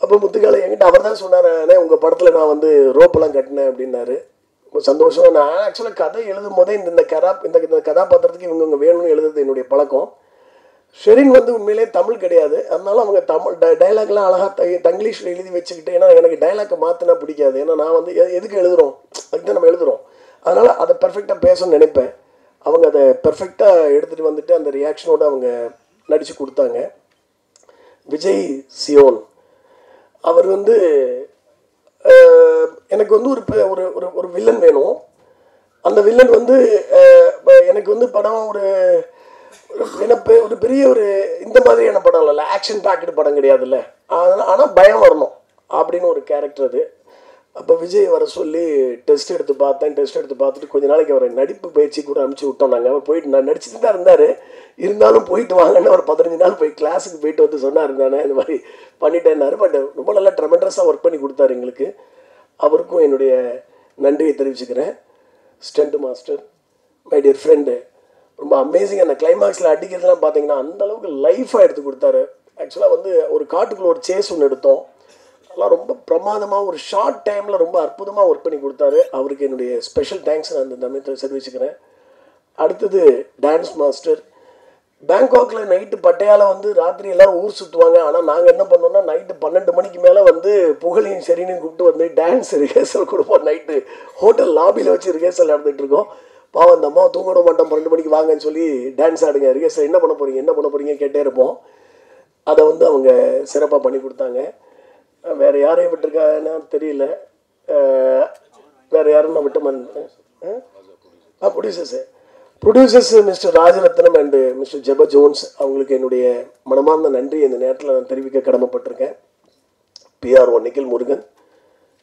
அப்போ முத்துக்காலை என்கிட்ட அவர் தான் சொன்னார், உங்கள் படத்தில் நான் வந்து ரோப்பெல்லாம் கட்டினேன் அப்படின்னாரு. ரொம்ப சந்தோஷம். நான் ஆக்சுவலாக கதை எழுதும் போதே இந்த கதாபாத்திரத்துக்கு இவங்க வேணும்னு எழுதுறது என்னுடைய பழக்கம். ஷெரின் வந்து உண்மையிலே தமிழ் கிடையாது, அதனால அவங்க தமிழ் டைலாக்லாம் அழகாக தங்கிலீஷில் எழுதி வச்சுக்கிட்டு. ஏன்னா எனக்கு டைலாக்கை மாற்றினா பிடிக்காது. ஏன்னா நான் வந்து எதுக்கு எழுதுகிறோம், அதுக்கு தான் நம்ம எழுதுகிறோம். அதனால் அதை பெர்ஃபெக்டாக பேசணும்னு நினைப்பேன். அவங்க அதை பெர்ஃபெக்டாக எடுத்துகிட்டு வந்துட்டு அந்த ரியாக்ஷனோடு அவங்க நடித்து கொடுத்தாங்க. விஜய் சியோன் அவர் வந்து எனக்கு வந்து ஒரு வில்லன் வேணும். அந்த வில்லன் வந்து எனக்கு வந்து படம் ஒரு பெரிய இந்த மாதிரியான படம் இல்லை, ஆக்ஷன் பேக்கடு படம் கிடையாதுல்ல. ஆனால் பயம் வரணும் அப்படின்னு ஒரு கேரக்டர் அது. அப்போ விஜய் வர சொல்லி டெஸ்ட் எடுத்து பார்த்துட்டு கொஞ்ச நாளைக்கு அவரை நடிப்பு பயிற்சி கூட அனுப்பிச்சி விட்டோம். நாங்கள் அவர் போயிட்டு நான் நடிச்சுட்டு தான் இருந்தாலும் போயிட்டு வாங்கன்னு ஒரு 15 நாள் போய் கிளாஸுக்கு போயிட்டு வந்து சொன்னார். இருந்தானே இந்த மாதிரி பண்ணிட்டேன்னாரு. பட் ரொம்ப நல்லா ட்ரெமெண்டஸாக ஒர்க் பண்ணி கொடுத்தாரு எங்களுக்கு. அவருக்கும் என்னுடைய நன்றியை தெரிவிச்சுக்கிறேன். Stunt master, my dear friend, ரொம்ப அமேசிங். அந்த கிளைமாக்ஸில் அடிக்கிறதுலாம் பார்த்தீங்கன்னா அந்தளவுக்கு லைஃபாக எடுத்து கொடுத்தாரு. ஆக்சுவலாக வந்து ஒரு காட்டுக்குள்ளே ஒரு சேஸ் ஒன்று எடுத்தோம், அதெல்லாம் ரொம்ப பிரமாதமாக ஒரு ஷார்ட் டைமில் ரொம்ப அற்புதமாக ஒர்க் பண்ணி கொடுத்தாரு. அவருக்கு என்னுடைய ஸ்பெஷல் தேங்க்ஸ் நான் அந்த தமிழத்தில் தெரிவிச்சுக்கிறேன். அடுத்தது டான்ஸ் மாஸ்டர் பேங்காக்கில் நைட்டு பட்டையால் வந்து ராத்திரி எல்லோரும் ஊர் சுற்றுவாங்க. ஆனால் நாங்கள் என்ன பண்ணோம்னா நைட்டு 12 மணிக்கு மேலே வந்து புகழையும் சரின்னு கூப்பிட்டு வந்து டான்ஸ் ரிஹர்சல் கொடுப்போம். நைட்டு ஹோட்டல் லாபியில் வச்சு ரிஹர்சல் நடந்துகிட்ருக்கோம். பாவம் அந்த அம்மா தூங்கிட மாட்டோம், 12 மணிக்கு வாங்கன்னு சொல்லி டான்ஸ் ஆடுங்க, ரிஹர்சல் என்ன பண்ண போகிறீங்க கேட்டே இருப்போம். அதை வந்து அவங்க சிறப்பாக பண்ணி கொடுத்தாங்க. வேறு யாரையும் விட்டுருக்காங்கன்னா தெரியல, வேறு யாரும் நான் விட்டு மாட்டேன். Producers mister Rajaratnam and mister ஜெப ஜோன்ஸ் அவங்களுக்கு என்னுடைய மனமார்ந்த நன்றி இந்த நேரத்தில் நான் தெரிவிக்க கடமைப்பட்டிருக்கேன். PR1 நிக்கில் முருகன்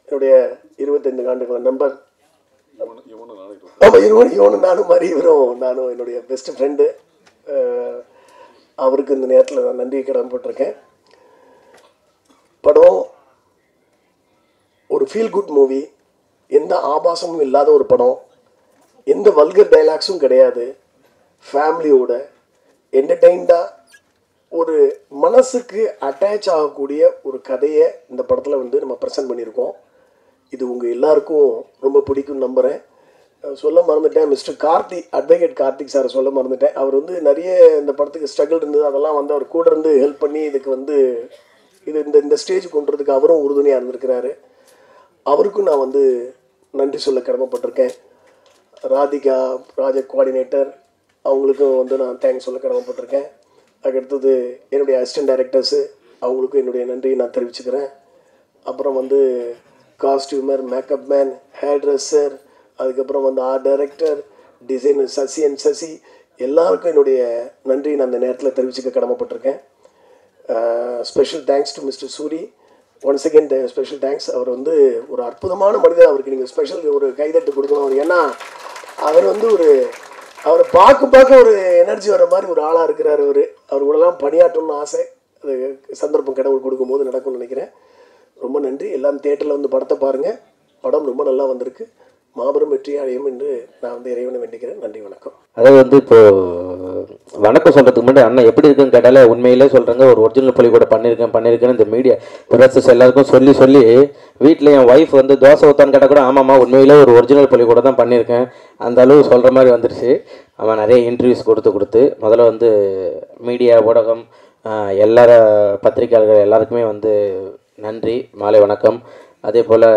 என்னுடைய 25 ஆண்டுகள் நம்பர். ஆமாம், இவனும் நானும் மாதிரி நானும் என்னுடைய பெஸ்ட் ஃப்ரெண்டு. அவருக்கு இந்த நேரத்தில் நான் நன்றி கடமைப்பட்டிருக்கேன். படம் ஒரு ஃபீல் குட் மூவி, எந்த ஆபாசமும் இல்லாத ஒரு படம், எந்த வல்கர் டைலாக்ஸும் கிடையாது, ஃபேமிலியோட என்டர்டெயின்டாக ஒரு மனசுக்கு அட்டாச் ஆகக்கூடிய ஒரு கதையை இந்த படத்தில் வந்து நம்ம ப்ரெசென்ட் பண்ணியிருக்கோம். இது உங்கள் எல்லாருக்கும் ரொம்ப பிடிக்கும்னு நம்புகிறேன். சொல்ல மறந்துட்டேன், மிஸ்டர் அட்வொகேட் கார்த்திக் சாரை சொல்ல மறந்துட்டேன். அவர் வந்து நிறைய இந்த படத்துக்கு ஸ்ட்ரகிள் இருந்தது, அதெல்லாம் வந்து அவர் கூட இருந்து ஹெல்ப் பண்ணி இதுக்கு வந்து இந்த ஸ்டேஜ் கொண்டு வரதுக்கு அவரும் உறுதுணையாக இருந்திருக்கிறாரு. அவருக்கும் நான் வந்து நன்றி சொல்ல கடமைப்பட்டிருக்கேன். ராதிகா ப்ராஜெக்ட் கோஆர்டினேட்டர் அவங்களுக்கும் வந்து நான் தேங்க்ஸ் சொல்ல கடமைப்பட்டிருக்கேன். அதுக்கடுத்தது என்னுடைய அசிஸ்டன்ட் டைரக்டர்ஸு அவங்களுக்கும் என்னுடைய நன்றியை நான் தெரிவிச்சுக்கிறேன். அப்புறம் வந்து costumer, makeup man, hair dresser, அதுக்கப்புறம் வந்து ஆர்ட் டைரக்டர், டிசைனர் சசி எல்லாருக்கும் என்னுடைய நன்றி நான் அந்த நேரத்தில் தெரிவிச்சுக்க கடமைப்பட்டிருக்கேன். Special thanks to mister Soori. Once again special thanks. அவர் வந்து ஒரு அற்புதமான மனிதர். அவருக்கு நீங்கள் ஸ்பெஷல் ஒரு கைதட்டு கொடுக்கணும். அவர் ஏன்னா அவர் வந்து அவரை பார்க்க ஒரு எனர்ஜி வர மாதிரி ஒரு ஆளாக இருக்கிறார். அவர் கூடலாம் பணியாற்றணும்னு ஆசை. அது சந்தர்ப்பம் கடவுள் கொடுக்கும்போது நடக்கும்னு நினைக்கிறேன். ரொம்ப நன்றி. எல்லாம் தியேட்டரில் வந்து படத்தை பாருங்கள். படம் ரொம்ப நல்லா வந்திருக்கு. மாபெரும் வெற்றி அடையும் என்று நான் வந்து இறைவனை வேண்டிக்கிறேன். நன்றி, வணக்கம். அதாவது வந்து இப்போது வணக்கம் சொல்கிறதுக்கு முன்னாடி அண்ணன் எப்படி இருக்குன்னு கேட்டாலே உண்மையிலே சொல்கிறாங்க. ஒரு ஒரிஜினல் பள்ளி கூட பண்ணியிருக்கேன்னு இந்த மீடியா ப்ரொடக்டர்ஸ் எல்லாருக்கும் சொல்லி வீட்டில் என் ஒய்ஃப் வந்து தோசை ஊற்றான்னு கேட்டால் கூட ஆமாம்மா உண்மையிலே ஒரு ஒரிஜினல் பள்ளி கூட தான் பண்ணியிருக்கேன் அந்த அளவு சொல்கிற மாதிரி வந்துருச்சு. அவன் நிறைய இன்டர்வியூஸ் கொடுத்து முதல்ல வந்து மீடியா ஊடகம் எல்லார பத்திரிகையாளர்கள் எல்லாருக்குமே வந்து நன்றி, மாலை வணக்கம். அதே போல்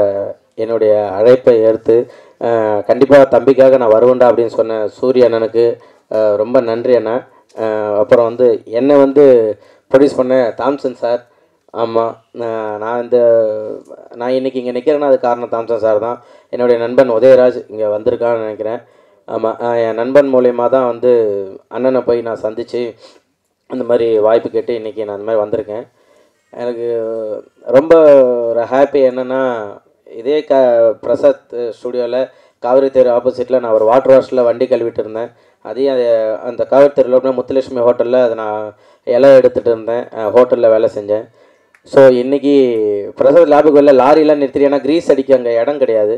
என்னுடைய அழைப்பை ஏற்று கண்டிப்பாக தம்பிக்காக நான் வருவேன்டா அப்படின்னு சொன்ன சூரிய அண்ணனுக்கு ரொம்ப நன்றி அண்ணா. அப்புறம் வந்து என்னை வந்து ப்ரொடியூஸ் பண்ண தாம்சன் சார். ஆமாம், நான் இன்றைக்கி இங்கே நிற்கிறேன்னா அது காரணம் தாம்சன் சார் தான். என்னுடைய நண்பன் உதயராஜ் இங்கே வந்திருக்கான்னு நினைக்கிறேன். ஆமாம், என் நண்பன் மூலயமா தான் வந்து அண்ணனை போய் நான் சந்தித்து அந்த மாதிரி வாய்ப்பு கேட்டு இன்றைக்கி நான் அந்த மாதிரி வந்திருக்கேன். எனக்கு ரொம்ப ஒரு ஹாப்பி என்னென்னா இதே பிரசாத் ஸ்டுடியோவில் காவிரி தெரு ஆப்போசிட்டில் நான் ஒரு வாட்டர் வாஷில் வண்டி கழுவிட்டு இருந்தேன். அதையும் அந்த காவிரி தெருவில் முத்துலட்சுமி ஹோட்டலில் அதை நான் இலை எடுத்துகிட்டு இருந்தேன், ஹோட்டலில் வேலை செஞ்சேன். ஸோ இன்றைக்கி பிரசாத் லேபுக்கு வெளில லாரிலாம் நிறுத்திட்டு, ஏன்னா க்ரீஸ் அடிக்க அங்கே இடம் கிடையாது,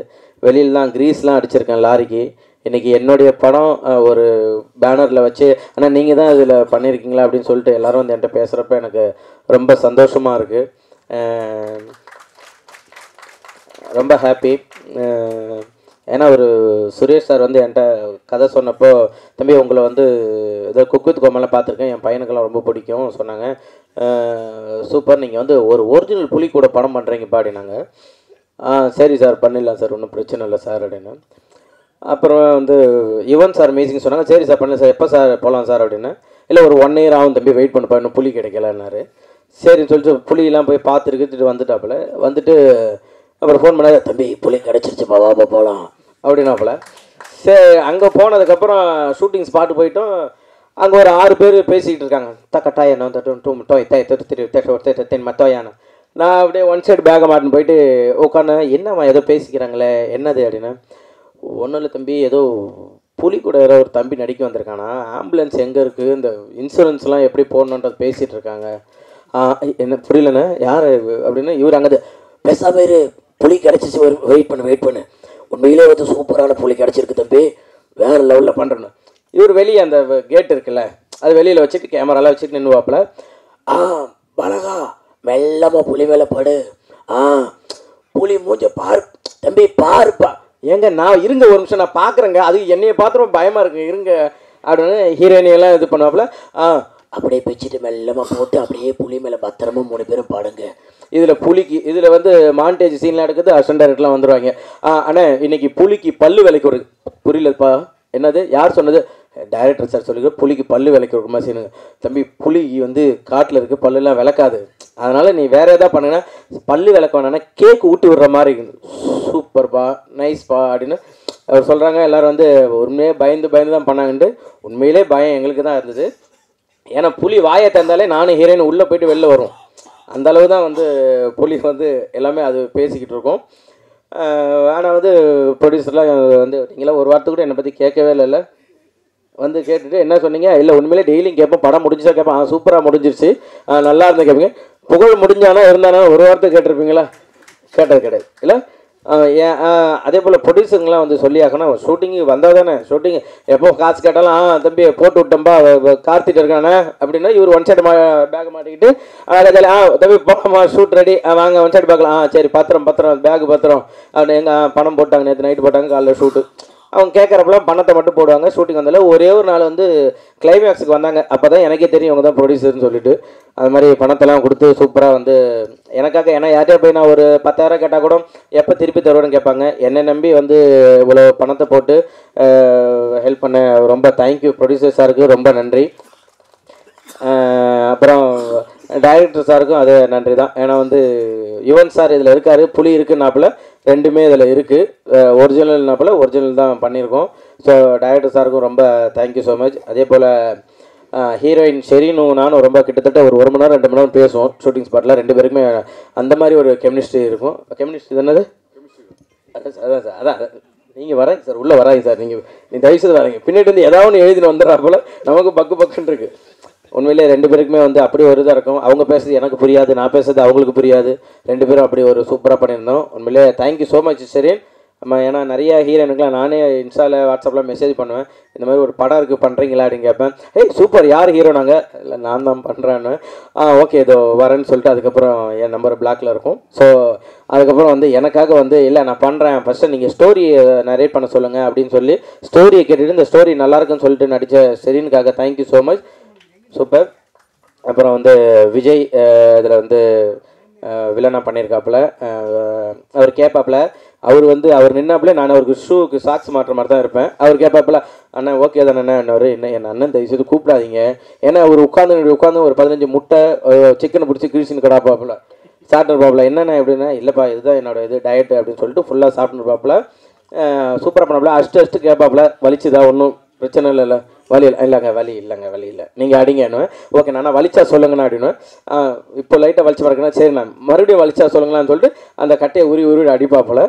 வெளியில் தான் க்ரீஸ்லாம் அடிச்சிருக்கேன் லாரிக்கு. இன்றைக்கி என்னுடைய படம் ஒரு பேனரில் வச்சு ஆனால் நீங்கள் தான் இதில் பண்ணியிருக்கீங்களா அப்படின்னு சொல்லிட்டு எல்லோரும் வந்து என்கிட்ட பேசுகிறப்ப எனக்கு ரொம்ப சந்தோஷமாக இருக்குது, ரொம்ப ஹாப்பி. ஏன்னா ஒரு சுரேஷ் சார் வந்து என்கிட்ட கதை சொன்னப்போ, தம்பி உங்களை வந்து ஏதோ குக் வித் கோமாலாம் பார்த்துருக்கேன், என் பையனுக்கெல்லாம் ரொம்ப பிடிக்கும் சொன்னாங்க. சூப்பர், நீங்கள் வந்து ஒரு ஒரிஜினல் புலி கூட படம் பண்ணுறீங்கப்பா அப்படின்னாங்க. சரி சார் பண்ணிடலாம் சார், ஒன்றும் பிரச்சனை இல்லை சார் அப்படின்னு. அப்புறம் வந்து யுவன் சார் மியூசிக் சொன்னாங்க. சரி சார் பண்ணல சார், எப்போ சார் போகலாம் சார் அப்படின்னு. இல்லை ஒரு 1 year ஆகும் தம்பி, வெயிட் பண்ணுப்பா, இன்னும் புலி கிடைக்கலன்னாரு. சரின்னு சொல்லிட்டு புலியெல்லாம் போய் பார்த்துருக்கிட்டு வந்துட்டாப்புல. வந்துட்டு அப்புறம் ஃபோன் பண்ணாரு, தம்பி புலி கிடச்சிருச்சுப்பா வாப்பா போகலாம் அப்படின்னாப்புல. சரி, அங்கே போனதுக்கப்புறம் ஷூட்டிங் ஸ்பாட்டு போயிட்டோம். அங்கே ஒரு 6 பேர் பேசிக்கிட்டு இருக்காங்க. தக்கட்டாயண்ணா மத்தோயானா. நான் அப்படியே ஒன் சைடு பேக்கை மாட்டின்னு போயிட்டு உட்காந்து, என்னம்மா ஏதோ பேசிக்கிறாங்களே என்னது அப்படின்னா, ஒன்றும் இல்லை தம்பி, ஏதோ புலி கூட ஏதோ ஒரு தம்பி நடிக்க வந்திருக்கானா, ஆம்புலன்ஸ் எங்கே இருக்குது, இந்த இன்சூரன்ஸ்லாம் எப்படி போடணுன்றது பேசிகிட்டு இருக்காங்க. என்ன புரியலண்ணே யார் அப்படின்னு. இவர் அங்கே பேசாம இரு, புலி கிடச்சிச்சு, வெயிட் பண்ணு, உண்மையிலே வந்து சூப்பரான புலி கிடச்சிருக்கு தம்பி, வேறு லெவலில் பண்ணுறேன்னு. இவர் வெளியே அந்த கேட் இருக்குல்ல, அது வெளியில் வச்சுட்டு கேமராலாம் வச்சுட்டு நின்றுவாப்பில். பழகா மெல்லமாக புலி மேலே படு, புலி மூஞ்ச பாரு தம்பி, பாருப்பா. ஏங்க நான் இருங்க ஒரு நிமிஷம் நான் பார்க்குறேங்க, அது என்னையை பார்த்து ரொம்ப பயமாக இருக்குங்க, இருங்க அப்படின்னு ஹீரோயினியெல்லாம் இது பண்ணுவாப்புல. அப்படியே பிச்சுட்டு மெல்லமாக போட்டு அப்படியே புலி மேலே பத்திரமா 3 பேரும் பாடுங்க. இதில் புலிக்கு இதில் வந்து மாண்டேஜ் சீன்லாம் எடுக்கிறது அசிஸ்டன்ட் டைரக்டர்லாம் வந்துடுவாங்க. அண்ணா இன்னைக்கு புலிக்கு பல்லு விலைக்கு ஒரு புரியலப்பா என்னது யார் சொன்னது டைரக்டர் சார் சொல்லிக்க புலிக்கு பல்லு விலைக்கு ஒரு மாதிரி சீனுங்க. தம்பி புலி வந்து காட்டில் இருக்குது பல்லுலாம் விளக்காது, அதனால் நீ வேறு எதாவது பண்ணுங்கன்னா பல்லு விளக்க வேணான்னா கேக் ஊட்டி விடுற மாதிரி இருக்குது. சூப்பர்ப்பா நைஸ்ப்பா அப்படின்னு அவர் சொல்கிறாங்க. எல்லோரும் வந்து உண்மையே பயந்து தான் பண்ணாங்கன்ட்டு. உண்மையிலே பயம் எங்களுக்கு தான் இருந்தது. ஏன்னா புலி வாயை தந்தாலே நானும் ஹீரோயின் உள்ளே போய்ட்டு வெளில வரும். அந்தளவு தான் வந்து புலி வந்து எல்லாமே அது பேசிக்கிட்டு இருக்கோம். ஆனால் வந்து ப்ரொடியூசர்லாம் வந்து நீங்களாம் ஒரு வாரத்துக்கு கூட என்னை பற்றி கேட்கவே இல்லை. வந்து கேட்டுட்டு என்ன சொன்னீங்க? இல்லை உண்மையிலே டெய்லியும் கேட்போம், படம் முடிஞ்சா கேட்பேன். சூப்பராக முடிஞ்சிருச்சு, நல்லா இருந்தால் கேட்பீங்க. புகழ் முடிஞ்சானா இருந்தானா ஒரு வாரத்துக்கு கேட்டிருப்பீங்களா? கேட்டது கிடையாது இல்லை. அதே போல் ப்ரொடியூசருங்களாம் வந்து சொல்லி ஆகணும், ஷூட்டிங்கு வந்தால் தானே ஷூட்டிங் எப்போ காசு கேட்டாலும் தம்பி போட்டு விட்டோம்பா கார்த்திட்டு இருக்கானே அப்படின்னா இவர் ஒன் சைடு பேக் மாட்டிக்கிட்டு தம்பி போகலாமா ஷூட் ரெடி வாங்க ஒன் சைடு பார்க்கலாம். சரி பத்திரம் பேக் பத்திரம் அப்படின்னு எங்கள் பணம் போட்டாங்க, நேற்று நைட்டு போட்டாங்க, காலைல ஷூட்டு. அவங்க கேட்குறப்பெல்லாம் பணத்தை மட்டும் போடுவாங்க. ஷூட்டிங் வந்தால ஒரே ஒரு நாள் வந்து கிளைமேக்ஸுக்கு வந்தாங்க. அப்போ தான் எனக்கே தெரியும் இவங்க தான் ப்ரொடியூசர்னு சொல்லிட்டு. அது மாதிரி பணத்தெல்லாம் கொடுத்து சூப்பராக வந்து எனக்காக, ஏன்னா யார்கிட்டே போய் நான் ஒரு 10,000 கேட்டால் கூட எப்போ திருப்பி தருவேன்னு கேட்பாங்க. என்னை நம்பி வந்து இவ்வளோ பணத்தை போட்டு ஹெல்ப் பண்ண ரொம்ப தேங்க்யூ ப்ரொடியூசர் சாருக்கு, ரொம்ப நன்றி. அப்புறம் டைரக்டர் சாருக்கும் அது நன்றி தான். ஏன்னா வந்து யுவன் சார் இதில் இருக்கார், புலி இருக்குன்னாப்புல ரெண்டுமே இதில் இருக்குது. ஒரிஜினல்னாப்புல ஒரிஜினல் தான் பண்ணியிருக்கோம். ஸோ டைரக்டர் சாருக்கும் ரொம்ப தேங்க்யூ ஸோ மச். அதே போல் ஹீரோயின் ஷெரீனும் நானும் ரொம்ப கிட்டத்தட்ட ஒரு 1 மணி நேரம் 2 மணி நேரம் பேசுவோம் ஷூட்டிங் ஸ்பாட்டில். 2 பேருக்குமே அந்த மாதிரி ஒரு கெமிஸ்ட்ரி இருக்கும். கெமிஸ்ட்ரி என்னது? அதான் சார், அதான் நீங்கள் வராங்க சார், உள்ளே வராங்க சார், நீங்கள் தயவுசெய்து வராங்க. பின்னாடி வந்து ஏதாவது ஒன்று எழுதின்னு வந்துடுறாப்புல நமக்கு பக்குன்னு இருக்குது. உண்மையிலே 2 பேருக்குமே வந்து அப்படி ஒரு இதாக இருக்கும். அவங்க பேசுறது எனக்கு புரியாது, நான் பேசுறது அவங்களுக்கு புரியாது. 2 பேரும் அப்படி ஒரு சூப்பராக பண்ணியிருந்தோம். உண்மையிலே தேங்க்யூ ஸோ மச் ஷெரீன். ஏன்னா நிறையா ஹீரோனுக்குலாம் நானே இன்ஸ்டாவில் வாட்ஸ்அப்பில் மெசேஜ் பண்ணுவேன், இந்த மாதிரி ஒரு படம் இருக்குது பண்ணுறீங்களா அப்படின்னு கேட்பேன். சூப்பர் யார் ஹீரோ? நாங்கள் இல்லை நான் தான் பண்ணுறேன்னு. ஓகே இதோ வரேன்னு சொல்லிட்டு அதுக்கப்புறம் என் நம்பர் பிளாக்ல இருக்கும். ஸோ அதுக்கப்புறம் வந்து எனக்காக வந்து இல்லை நான் பண்ணுறேன், ஃபஸ்ட்டு நீங்கள் ஸ்டோரியை நரேட் பண்ண சொல்லுங்கள் அப்படின்னு சொல்லி ஸ்டோரியை கேட்டுட்டு இந்த ஸ்டோரி நல்லாயிருக்குன்னு சொல்லிட்டு நடித்த ஷெரீனுக்காக தேங்க்யூ ஸோ மச். சூப்பர். அப்புறம் வந்து விஜய் இதில் வந்து வில்லனாக பண்ணியிருக்காப்புல. அவர் கேட்பாப்புல, அவர் நின்னாப்புல நான் அவருக்கு ஷூக்கு சாக்ஸ் மாட்டுற மாதிரி தான் இருப்பேன். அவர் கேட்பாப்புல அண்ணா ஓகே தானே என்னவர் என்ன அண்ணன் தயவுசெய்து கூப்பிடாதீங்க. ஏன்னா அவர் உட்காந்து ஒரு 15 முட்டை சிக்கனை பிடிச்சி கிழிச்சின்னு கிடாப்பாப்புல சாப்பிட்டுருப்பாப்புல. என்னென்ன எப்படின்னா இல்லைப்பா இதுதான் என்னோட இது டயட்டு அப்படின்னு சொல்லிட்டு ஃபுல்லாக சாப்பிட்டுருப்பாப்புல. சூப்பராக பண்ணாப்புல. அஷ்டு கேட்பாப்புல வலிச்சுதா? ஒன்றும் பிரச்சனை இல்லைல்ல? வலி இல்லைங்க நீங்கள் அடிங்கன்னு. ஓகே நான் வலிச்சா சொல்லுங்கண்ணா அப்படின்னு. இப்போ லைட்டாக வலிச்சு பார்க்கணும், சரி நான் மறுபடியும் வலிச்சா சொல்லுங்களான்னு சொல்லிட்டு அந்த கட்டையை உருவி அடிப்பாப்புல.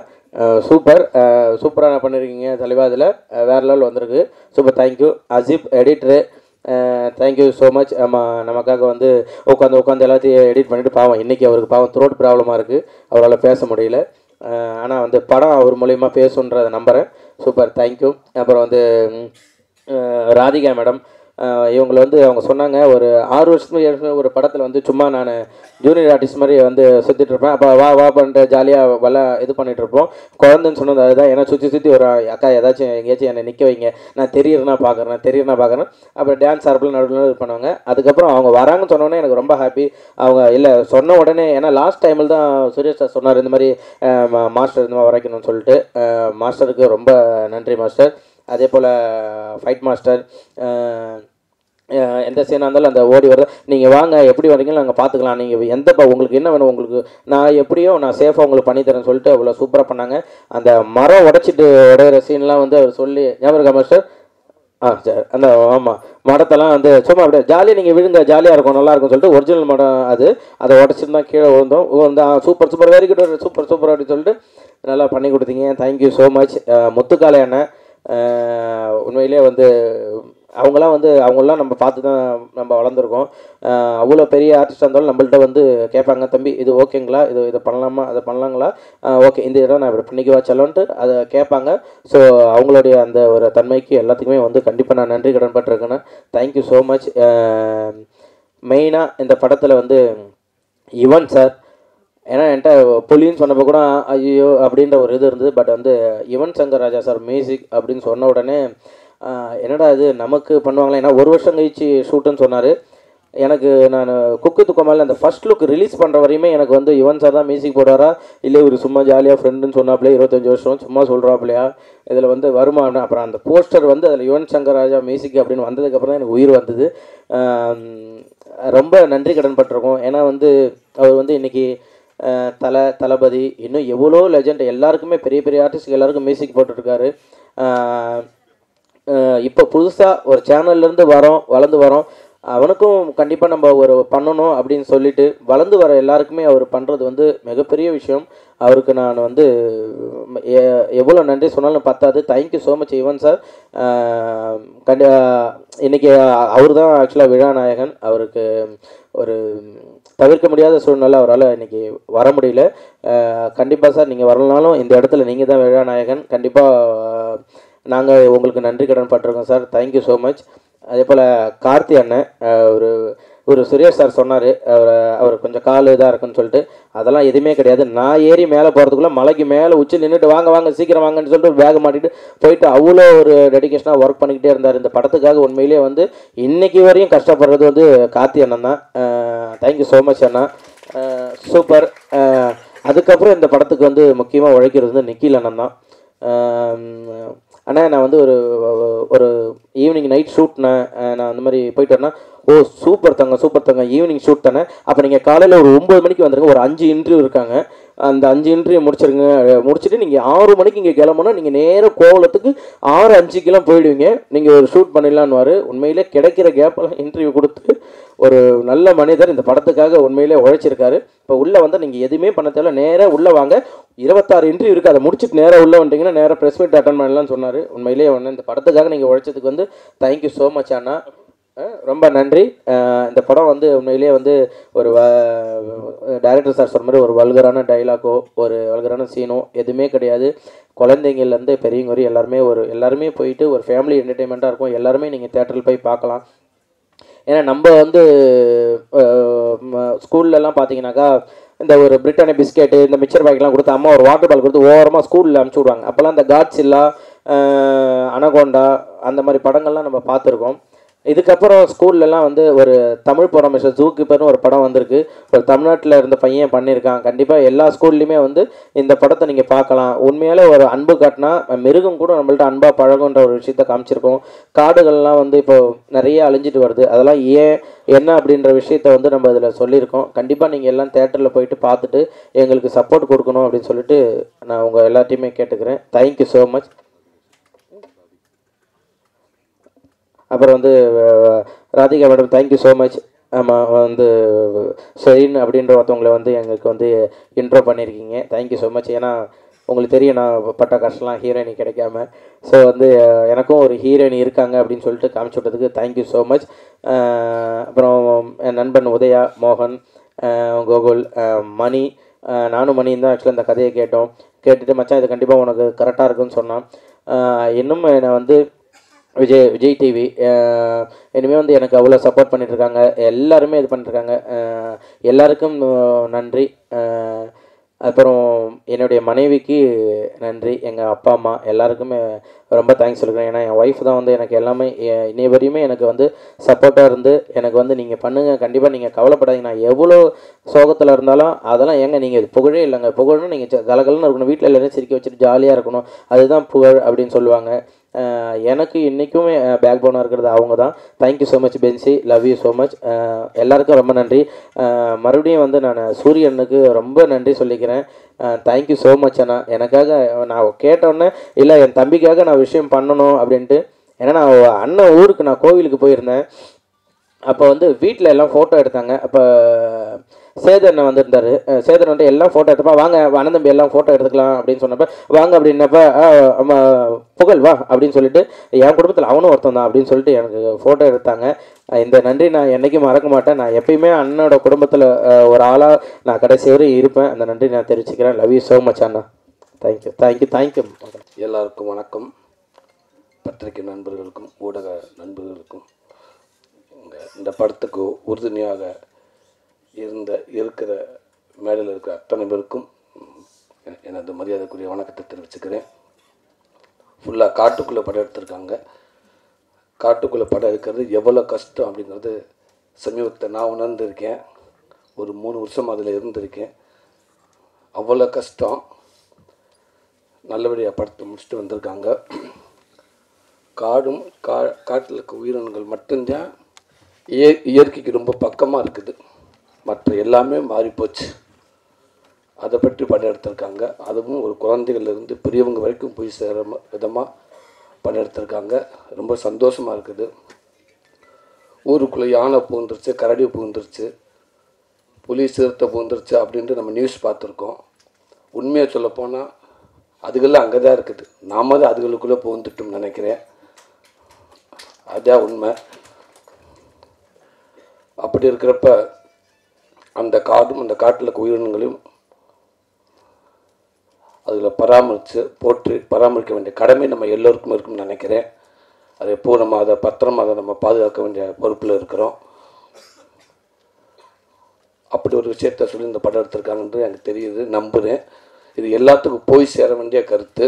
சூப்பராக பண்ணியிருக்கீங்க தலைவா. அதில் வேறு லெவல் வந்திருக்கு. Super thank you. அஜீப் எடிட்ரு தேங்க்யூ ஸோ மச். நமக்காக வந்து உட்காந்து எல்லாத்தையும் எடிட் பண்ணிவிட்டு பாவம் இன்றைக்கி அவருக்கு பாவம் த்ரோட் ப்ராப்ளமாக இருக்குது, அவரால் பேச முடியல. ஆனால் வந்து படம் அவர் மூலயமா பேசுன்றதை நம்புகிறேன். Super thank you. அப்புறம் வந்து ராதிகா மேடம், இவங்களை வந்து அவங்க சொன்னாங்க ஒரு 6 வருஷத்துக்கு ஒரு படத்தில் வந்து சும்மா நான் ஜூனியர் ஆர்டிஸ்ட் மாதிரி வந்து சுற்றிட்டு இருப்பேன். அப்போ வா பண்ணிட்டு ஜாலியாக இது பண்ணிகிட்ருப்போம். குழந்தைன்னு சொன்னது அதுதான். ஏன்னா சுற்றி ஒரு அக்கா ஏதாச்சும் எங்கேயாச்சும் என்னை நிற்க வைங்க, நான் தெரியுறேன்னா பார்க்குறேன். அப்புறம் டான்ஸ் ஆர்பில் நடுவில் இது பண்ணுவாங்க. அதுக்கப்புறம் அவங்க வராங்கன்னு சொன்னோடனே எனக்கு ரொம்ப ஹாப்பி. அவங்க இல்லை சொன்ன உடனே, ஏன்னா லாஸ்ட் டைமில் தான் சுரேஷ் சார் சொன்னார் இந்த மாதிரி மாஸ்டர் இந்த மாதிரி வரைக்கணும்னு சொல்லிட்டு. மாஸ்டருக்கு ரொம்ப நன்றி மாஸ்டர். அதே போல் ஃபைட் மாஸ்டர் எந்த சீனாக இருந்தாலும் அந்த ஓடி வர நீங்கள் வாங்க எப்படி வரீங்களோ நாங்கள் பார்த்துக்கலாம், நீங்கள் உங்களுக்கு என்ன வேணும் உங்களுக்கு நான் எப்படியோ நான் சேஃபாக உங்களுக்கு பண்ணித்தரேன்னு சொல்லிட்டு அவ்வளோ சூப்பராக பண்ணாங்க. அந்த மரம் உடையிற சீன்லாம் வந்து அவர் சொல்லி ஞாபகம் இருக்கா மாஸ்டர்? சரி அந்த ஆமாம் மரத்தெல்லாம் வந்து சும்மா அப்படியே ஜாலியாக நீங்கள் விழுங்க ஜாலியாக இருக்கும் நல்லாயிருக்கும்னு சொல்லிட்டு ஒரிஜினல் மரம் அதை உடச்சிட்டு தான் கீழே விழுந்தோம். சூப்பர் வெரி குட் சூப்பர் அப்படின்னு சொல்லிட்டு நல்லா பண்ணி கொடுத்தீங்க. Thank you so much. முத்துக்காலை அண்ணன் உண்மையிலே வந்து அவங்களாம் நம்ம பார்த்து தான் நம்ம வளர்ந்துருக்கோம். அவ்வளோ பெரிய ஆர்டிஸ்டாக இருந்தாலும் நம்மள்ட்ட வந்து கேட்பாங்க, தம்பி இது ஓகேங்களா, இதை பண்ணலாமா, அதை பண்ணலாங்களா, ஓகே இந்த இடம் நான் இப்படி பண்ணிக்குவா செல்லோன்ட்டு அதை கேட்பாங்க. ஸோ அவங்களுடைய அந்த ஒரு தன்மைக்கு எல்லாத்துக்குமே வந்து கண்டிப்பாக நான் நன்றி கடன் பட்டிருக்கேன். Thank you so much. மெயினாக இந்த படத்தில் வந்து யுவன் சார், ஏன்னா என்கிட்ட புலின்னு சொன்னப்போ கூட ஐயோ அப்படின்ற ஒரு இது இருந்தது. பட் வந்து யுவன் சங்கர் ராஜா சார் மியூசிக் அப்படின்னு சொன்ன உடனே என்னடா இது நமக்கு பண்ணுவாங்களா, ஏன்னா 1 வருஷம் கழிச்சு ஷூட்டுன்னு சொன்னார். எனக்கு நான் குக்கு துக்கமால அந்த ஃபர்ஸ்ட் லுக் ரிலீஸ் பண்ணுற வரையுமே எனக்கு வந்து யுவன் சார் தான் மியூசிக் போடுறாரா, இல்லை இவர் சும்மா ஜாலியாக ஃப்ரெண்டுன்னு சொன்னாப்லையா, 25 வருஷம் சும்மா சொல்கிறாப்லையா, இதில் வந்து வருமானம். அப்புறம் அந்த போஸ்டர் வந்து அதில் யுவன் சங்கர் ராஜா மியூசிக் அப்படின்னு வந்ததுக்கப்புறம் தான் எனக்கு உயிர் வந்தது. ரொம்ப நன்றி கடன் பட்டிருக்கோம். ஏன்னா வந்து அவர் வந்து இன்றைக்கி தளபதி இன்னும் எவ்வளோ லெஜண்ட் எல்லாருக்குமே பெரிய பெரிய ஆர்டிஸ்ட் எல்லாருக்கும் மியூசிக் போட்டுட்ருக்காரு. இப்போ புதுசாக ஒரு சேனல்லேருந்து வளர்ந்து வரோம், அவனுக்கும் கண்டிப்பாக நம்ம ஒரு பண்ணணும் அப்படின்னு சொல்லிட்டு வளர்ந்து வர எல்லாருக்குமே அவர் பண்ணுறது வந்து மிகப்பெரிய விஷயம். அவருக்கு நான் வந்து எவ்வளோ நன்றி சொன்னாலும் பத்தாது. Thank you so much Yuvan sir. இன்றைக்கி அவர் தான் ஆக்சுவலாக விழாநாயகன். அவருக்கு ஒரு தவிர்க்க முடியாத சூழ்நிலை, அவரால் இன்றைக்கி வர முடியல. கண்டிப்பாக சார் நீங்கள் வரலனாலும் இந்த இடத்துல நீங்கள் தான் விழாநாயகன். கண்டிப்பாக நாங்கள் உங்களுக்கு நன்றி கடன் பட்டிருக்கோம் சார். Thank you so much. அதே போல் கார்த்தி அண்ணன் ஒரு சுரேஷ் சார் சொன்னார், அவர் கொஞ்சம் கால் இதாக இருக்குன்னு சொல்லிட்டு. அதெல்லாம் எதுவுமே கிடையாது. நான் ஏறி மேலே போகிறதுக்குள்ளே மலைக்கு மேலே உச்சி நின்றுட்டு வாங்க சீக்கிரம் வாங்கன்னு சொல்லிட்டு பேக் மாட்டிட்டு போயிட்டு அவ்வளோ ஒரு டெடிக்கேஷனாக ஒர்க் பண்ணிக்கிட்டே இருந்தார் இந்த படத்துக்காக. உண்மையிலேயே வந்து இன்றைக்கி வரையும் கஷ்டப்படுறது வந்து கார்த்தி அண்ணன் தான். தேங்க்யூ ஸோ மச் அண்ணா, சூப்பர். அதுக்கப்புறம் இந்த படத்துக்கு வந்து முக்கியமாக உழைக்கிறது வந்து நிக்கில் அண்ணன் தான். ஆனால் நான் வந்து ஒரு ஈவினிங் நைட் ஷூட் நான் அந்த மாதிரி போயிட்டு வரேன்னா, ஓ சூப்பர் தங்க ஈவினிங் ஷூட் தானே, அப்போ நீங்கள் காலையில் ஒரு 9 மணிக்கு வந்துருங்க, ஒரு 5 இன்டர்வியூ இருக்காங்க, அந்த 5 இன்டர்வியூ முடிச்சுட்டு நீங்கள் 6 மணிக்கு இங்கே கிளம்புனா நீங்கள் நேராக கோவலத்துக்கு 6:05 போயிடுவீங்க, நீங்கள் ஒரு ஷூட் பண்ணிடலான்னு. உண்மையிலே கிடைக்கிற கேப்பெல்லாம் இன்டர்வியூ கொடுத்து ஒரு நல்ல மனிதர் இந்த படத்துக்காக உண்மையிலே உழைச்சிருக்காரு. இப்போ உள்ளே வந்து நீங்கள் எதுவுமே பண்ண தேவை, நேராக உள்ளே வாங்க, 26 இன்டர்வியூ இருக்குது, அதை முடிச்சுட்டு நேராக உள்ளே வந்துட்டிங்கன்னா நேராக ப்ரெஸ் மீட் அட்டன் பண்ணலான்னு சொன்னார். உண்மையிலேயே இந்த படத்துக்காக நீங்கள் உழைச்சதுக்கு வந்து தேங்க்யூ ஸோ மச் அண்ணா, ரொம்ப நன்றி. இந்த படம் வந்து உண்மையிலேயே வந்து ஒரு டைரக்டர் சார் சொன்ன மாதிரி ஒரு வல்கரான டைலாக்கோ ஒரு வல்கரான சீனோ எதுவுமே கிடையாது. குழந்தைங்கள்லேருந்து பெரியவங்க வரையும் எல்லாருமே போயிட்டு ஒரு ஃபேமிலி என்டர்டெயின்மெண்ட்டாக இருக்கும். எல்லாருமே நீங்கள் தேட்டரில் போய் பார்க்கலாம். ஏன்னா நம்ம வந்து ஸ்கூல்லலாம் பார்த்தீங்கன்னாக்கா இந்த ஒரு பிரிட்டானியா பிஸ்கெட்டு இந்த மிக்சர் பேக்கெலாம் கொடுத்து அம்மா ஒரு வாட்டர் பால் கொடுத்து ஓரமாக ஸ்கூலில் அனுப்பிச்சி விடுவாங்க. அப்போல்லாம் இந்த காட்ஸில்லா, அனகோண்டா அந்த மாதிரி படங்கள்லாம் நம்ம பார்த்துருக்கோம். இதுக்கப்புறம் ஸ்கூல்லலாம் வந்து ஒரு தமிழ் படம் மிஸ்டர் ஜூகீப்பர்னு ஒரு படம் வந்திருக்கு, ஒரு தமிழ்நாட்டில் இருந்த பையன் பண்ணியிருக்கான். கண்டிப்பாக எல்லா ஸ்கூல்லையுமே வந்து இந்த படத்தை நீங்கள் பார்க்கலாம். உண்மையாலே ஒரு அன்பு காட்டினா மிருகம் கூட நம்மள்ட்ட அன்பாக பழகுன்ற ஒரு விஷயத்த காமிச்சிருக்கோம். காடுகள்லாம் வந்து இப்போ நிறைய அழிஞ்சிட்டு வருது, அதெல்லாம் என்ன அப்படின்ற விஷயத்த வந்து நம்ம இதில் சொல்லியிருக்கோம். கண்டிப்பாக நீங்கள் எல்லாம் தேட்டரில் போயிட்டு பார்த்துட்டு எங்களுக்கு சப்போர்ட் கொடுக்கணும் அப்படின்னு சொல்லிட்டு நான் உங்கள் எல்லாத்தையுமே கேட்டுக்கிறேன். Thank you so much. அப்புறம் வந்து Radhika madam thank you so much. ஆமாம், வந்து ஷெரின் அப்படின்ற ஒருத்தவங்களை வந்து எங்களுக்கு வந்து இன்ட்ரோ பண்ணியிருக்கீங்க. Thank you so much. ஏன்னா உங்களுக்கு தெரியும் நான் பட்ட கஷ்டம்லாம் ஹீரோயினி கிடைக்காம. ஸோ வந்து எனக்கும் ஒரு ஹீரோயினி இருக்காங்க அப்படின்னு சொல்லிட்டு காமிச்சு விட்டதுக்கு தேங்க்யூ ஸோ மச். அப்புறம் என் நண்பன் உதயா, மோகன், கோகுல், மணி, நானும் மணியும் தான் ஆக்சுவலாக இந்த கதையை கேட்டுட்டு மச்சான் இது கண்டிப்பாக உனக்கு கரெக்டாக இருக்குன்னு சொன்னான். இன்னும் என்னை வந்து விஜய் டிவி இனிமேல் வந்து எனக்கு அவ்வளோ சப்போர்ட் பண்ணிகிட்ருக்காங்க, எல்லாருமே இது பண்ணிட்டுருக்காங்க. எல்லாருக்கும் நன்றி. அப்புறம் என்னுடைய மனைவிக்கு நன்றி, எங்கள் அப்பா அம்மா எல்லாருக்குமே ரொம்ப தேங்க்ஸ் சொல்லிக்கிறேன். ஏன்னா என் ஒய்ஃப் தான் வந்து எனக்கு எல்லாமே இன்னை வரையுமே எனக்கு வந்து சப்போர்ட்டாக இருந்து எனக்கு வந்து நீங்கள் பண்ணுங்கள், கண்டிப்பாக நீங்கள் கவலைப்படாதீங்க, நான் எவ்வளோ சோகத்தில் இருந்தாலும் அதெல்லாம் ஏங்க நீங்கள் புகழே இல்லைங்க, புகழ்னு நீங்கள் கலகலன்னு இருக்கணும், வீட்டில் எல்லாரும் சிரிக்க வச்சுட்டு ஜாலியாக இருக்கணும், அதுதான் புகழ் அப்படின்னு சொல்லுவாங்க. எனக்கு இன்றைக்குமே பேக் போனாக இருக்கிறது அவங்க தான். தேங்க்யூ ஸோ மச் பென்சி, லவ் யூ ஸோ மச். எல்லாருக்கும் ரொம்ப நன்றி. மறுபடியும் வந்து நான் சூரியனுக்கு ரொம்ப நன்றி சொல்லிக்கிறேன். தேங்க்யூ ஸோ மச் அண்ணா. எனக்காக நான் கேட்டோன்னே இல்லை என் தம்பிக்காக நான் விஷயம் பண்ணணும் அப்படின்ட்டு. ஏன்னா நான் அண்ணன் ஊருக்கு நான் கோவிலுக்கு போயிருந்தேன். அப்போ வந்து வீட்டில் எல்லாம் ஃபோட்டோ எடுத்தாங்க. அப்போ சேதன் வந்திருந்தார். சேதன் வந்து எல்லாம் ஃபோட்டோ எடுத்தப்பா வாங்க அண்ணன் தம்பி எல்லாம் ஃபோட்டோ எடுத்துக்கலாம் அப்படின்னு சொன்னப்போ வாங்க அப்படின்னப்ப புகழ் வா அப்படின்னு சொல்லிட்டு என் குடும்பத்தில் அவனும் ஒருத்தன் தான் அப்படின்னு சொல்லிட்டு எனக்கு ஃபோட்டோ எடுத்தாங்க. இந்த நன்றி நான் என்றைக்கும் மறக்க மாட்டேன். நான் எப்பயுமே அண்ணனோட குடும்பத்தில் ஒரு ஆளாக நான் கடைசி வரையும் இருப்பேன். அந்த நன்றி நான் தெரிவிச்சுக்கிறேன். Love you so much Anna. Thank you thank you thank you. எல்லாருக்கும் வணக்கம். பத்திரிகை நண்பர்களுக்கும் ஊடக நண்பர்களுக்கும் இந்த படத்துக்கு உறுதுணையாக இருக்கிற மேடையில் இருக்கிற அத்தனை பேருக்கும் எனது மரியாதைக்குரிய வணக்கத்தை தெரிவிச்சுக்கிறேன். ஃபுல்லாக காட்டுக்குள்ளே படம் எடுத்திருக்காங்க. காட்டுக்குள்ளே படம் எடுக்கிறது எவ்வளோ கஷ்டம் அப்படிங்கிறது சமீபத்தில் நான் உணர்ந்திருக்கேன். ஒரு 3 வருஷம் அதில் இருந்திருக்கேன். அவ்வளோ கஷ்டம். நல்லபடியாக படத்தை முடிச்சுட்டு வந்திருக்காங்க. காடும் காட்டில் இருக்க உயிரினங்கள் மட்டும்தான் இயற்கைக்கு ரொம்ப பக்கமாக இருக்குது. மற்ற எல்லாமே மாறிப்போச்சு. அதை பற்றி படம் எடுத்திருக்காங்க. அதுவும் ஒரு குழந்தைகள்லேருந்து பெரியவங்க வரைக்கும் போய் சேர விதமாக படம் எடுத்திருக்காங்க. ரொம்ப சந்தோஷமாக இருக்குது. ஊருக்குள்ளே யானை பூந்துருச்சு, கரடி பூந்துருச்சு, புலி சிறுத்தை பூந்துருச்சு அப்படின்ட்டு நம்ம நியூஸ் பார்த்துருக்கோம். உண்மையை சொல்லப்போனால் அதுகள்லாம் அங்கே தான் இருக்குது. நாம தான் அதுகளுக்குள்ளே பூந்துட்டோம்னு நினைக்கிறேன். அதுதான் உண்மை. அப்படி இருக்கிறப்ப அந்த காடும் அந்த காட்டில் இருக்க உயிரினங்களையும் அதில் பராமரிக்க வேண்டிய கடமை நம்ம எல்லோருக்கும் இருக்குன்னு நினைக்கிறேன். அதை எப்போ நம்ம அதை பத்திரமாக அதை நம்ம பாதுகாக்க வேண்டிய பொறுப்பில் இருக்கிறோம். அப்படி ஒரு விஷயத்த சொல்லி இந்த படம் எடுத்திருக்காங்கன்றது எனக்கு தெரியுது, நம்புகிறேன். இது எல்லாத்துக்கும் போய் சேர வேண்டிய கருத்து.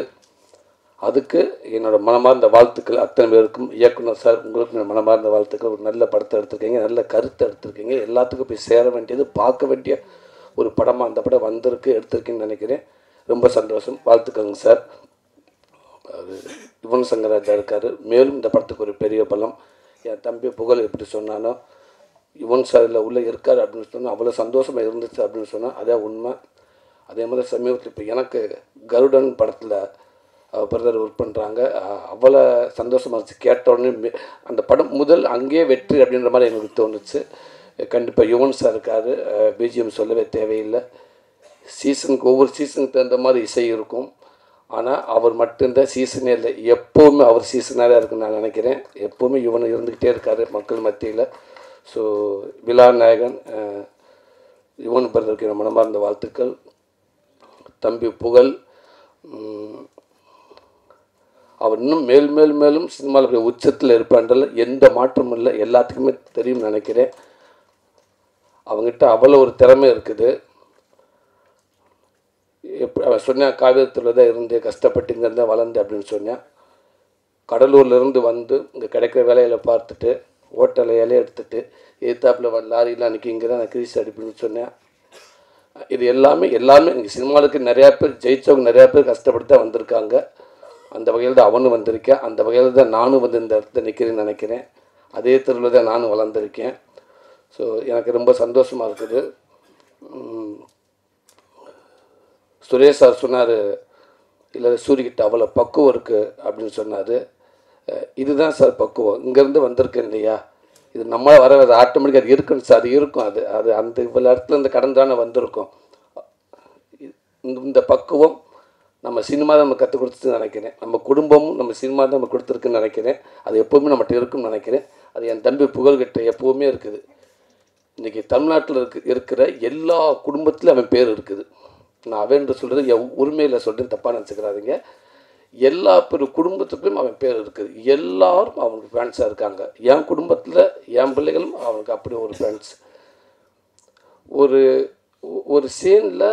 அதுக்கு என்னோட மனமார்ந்த வாழ்த்துக்கள் அத்தனை பேருக்கும். இயக்குனர் சார், உங்களுக்கும் மனமார்ந்த வாழ்த்துக்கள். ஒரு நல்ல படத்தை எடுத்திருக்கீங்க, நல்ல கருத்தை எடுத்திருக்கீங்க. எல்லாத்துக்கும் போய் சேர வேண்டியது, பார்க்க வேண்டிய ஒரு படமாக அந்த படம் வந்திருக்கு, எடுத்திருக்கேன்னு நினைக்கிறேன். ரொம்ப சந்தோஷம். வாழ்த்துக்கள்ங்க சார். அது யுவன் சங்கர் ராஜா இருக்கார். மேலும் இந்த படத்துக்கு ஒரு பெரிய பலம். என் தம்பி புகழ் எப்படி சொன்னானோ, யுவன் சாரில் உள்ளே இருக்கார் அப்படின்னு சொன்னால் அவ்வளோ சந்தோஷமாக இருந்துச்சு அப்படின்னு சொன்னால் அதே உண்மை. அதே மாதிரி சமீபத்தில் இப்போ எனக்கு கருடன் படத்தில் பிரதர் ஒர்க் பண்ணுறாங்க. அவ்வளோ சந்தோஷமாக இருந்துச்சு. கேட்ட உடனே அந்த படம் முதல் அங்கேயே வெற்றி அப்படின்ற மாதிரி எனக்கு தோணுச்சு. கண்டிப்பாக யுவன் சார் இருக்கார். பிஜிஎம் சொல்லவே தேவையில்லை. சீசனுக்கு ஒவ்வொரு சீசனுக்கு தகுந்த மாதிரி இசை இருக்கும். ஆனால் அவர் மட்டும்தான் சீசனே இல்லை, எப்போவுமே அவர் சீசனாக தான் இருக்குன்னு நான் நினைக்கிறேன். எப்போவுமே யுவன் இருந்துக்கிட்டே இருக்கார் மக்கள் மத்தியில். ஸோ விழா நாயகன் யுவன் பிரதருக்கு மனமார்ந்த வாழ்த்துக்கள். தம்பி புகழ், அவர் இன்னும் மேலும் சினிமாவில் உச்சத்தில் இருப்பான்றல எந்த மாற்றமும் இல்லை, எல்லாத்துக்குமே தெரியும்னு நினைக்கிறேன். அவங்ககிட்ட அவ்வளோ ஒரு திறமை இருக்குது. அவன் சொன்னான், காவியத்தில் தான் இருந்து கஷ்டப்பட்டு இங்கே இருந்தால் வளர்ந்து அப்படின்னு சொன்னான். கடலூர்லேருந்து வந்து இங்கே கிடைக்கிற வேலையில் பார்த்துட்டு ஹோட்டலில் இலையை எடுத்துகிட்டு எதிர்த்தாப்பில் லாரிலாம் நிற்கி இங்கே தான் நான் கிரீஸ் அடிப்புன்னு சொன்னேன். இது எல்லாமே இங்கே சினிமாவுக்கு நிறையா பேர் ஜெயித்தவங்க, நிறையா பேர் கஷ்டப்பட்டு தான் வந்திருக்காங்க. அந்த வகையில் தான் அவனும் வந்திருக்கேன். அந்த வகையில் தான் நானும் வந்து இந்த இடத்துல நிற்கிறேன்னு நினைக்கிறேன். அதே தெருவில் தான் நானும் வளர்ந்துருக்கேன். ஸோ எனக்கு ரொம்ப சந்தோஷமாக இருக்குது. சுரேஷ் சார் சொன்னார், இல்லை சூரியகிட்ட அவ்வளோ பக்குவம் இருக்குது அப்படின்னு சொன்னார். இதுதான் சார் பக்குவம். இங்கேருந்து வந்திருக்கேன் இல்லையா, இது நம்ம வர ஆட்டோமேட்டிக்காக அது இருக்குன்னு சார். அது இருக்கும். அது அந்த இவ்வளோ இடத்துல இந்த கடந்தானே வந்திருக்கோம். இந்த பக்குவம் நம்ம சினிமா தான் நம்ம கற்றுக் கொடுத்துன்னு நினைக்கிறேன். நம்ம குடும்பமும் நம்ம சினிமா தான் நம்ம கொடுத்துருக்குன்னு நினைக்கிறேன். அது எப்போவுமே நம்மகிட்ட இருக்குன்னு நினைக்கிறேன். அது என் தம்பி புகழ்கிட்ட எப்போவுமே இருக்குது. இன்றைக்கி தமிழ்நாட்டில் இருக்கிற எல்லா குடும்பத்துலையும் அவன் பேர் இருக்குது. நான் அவன் சொல்கிறது என் உரிமையில் சொல்கிறேன், தப்பாக நினச்சிக்கிறாதீங்க. எல்லா குடும்பத்துக்குள்ளும் அவன் பேர் இருக்குது. எல்லாரும் அவனுக்கு ஃபேன்ஸாக இருக்காங்க. என் குடும்பத்தில் என் பிள்ளைகளும் அவனுக்கு அப்படி ஒரு ஃபேன்ஸ். ஒரு சீனில்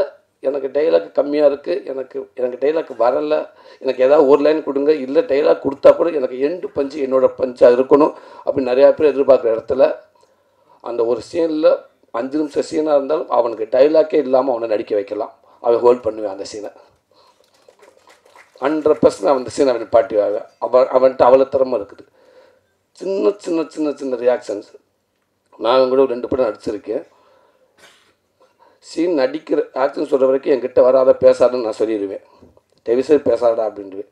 எனக்கு டைலாக் கம்மியாக இருக்குது, எனக்கு டைலாக் வரலை, எனக்கு ஏதாவது ஒரு லைன் கொடுங்க, இல்லை டைலாக் கொடுத்தா கூட எனக்கு எண்டு பஞ்சு என்னோடய பஞ்சாக இருக்கணும் அப்படின்னு நிறையா பேர் எதிர்பார்க்குற இடத்துல அந்த ஒரு சீனில் 5 நிமிஷம் சீனாக இருந்தாலும் அவனுக்கு டைலாக்கே இல்லாமல் அவனை நடிக்க வைக்கலாம். அவன் ஹோல்ட் பண்ணுவேன் அந்த சீனை. 100% அவன் அந்த சீனை அவன் பாட்டிவாங்க. அவன்கிட்ட அவ்வளோ திறமை இருக்குது. சின்ன சின்ன சின்ன சின்ன ரியாக்ஷன்ஸ். நான் கூட 2 படம் நடிச்சிருக்கேன். சீன் நடிக்கிற ஆக்ஷன் சொல்கிற வரைக்கும் என்கிட்ட வராத பேசாதுன்னு நான் சொல்லிடுவேன். டெவிசர் பேசாதா அப்படின்ட்டுவேன்.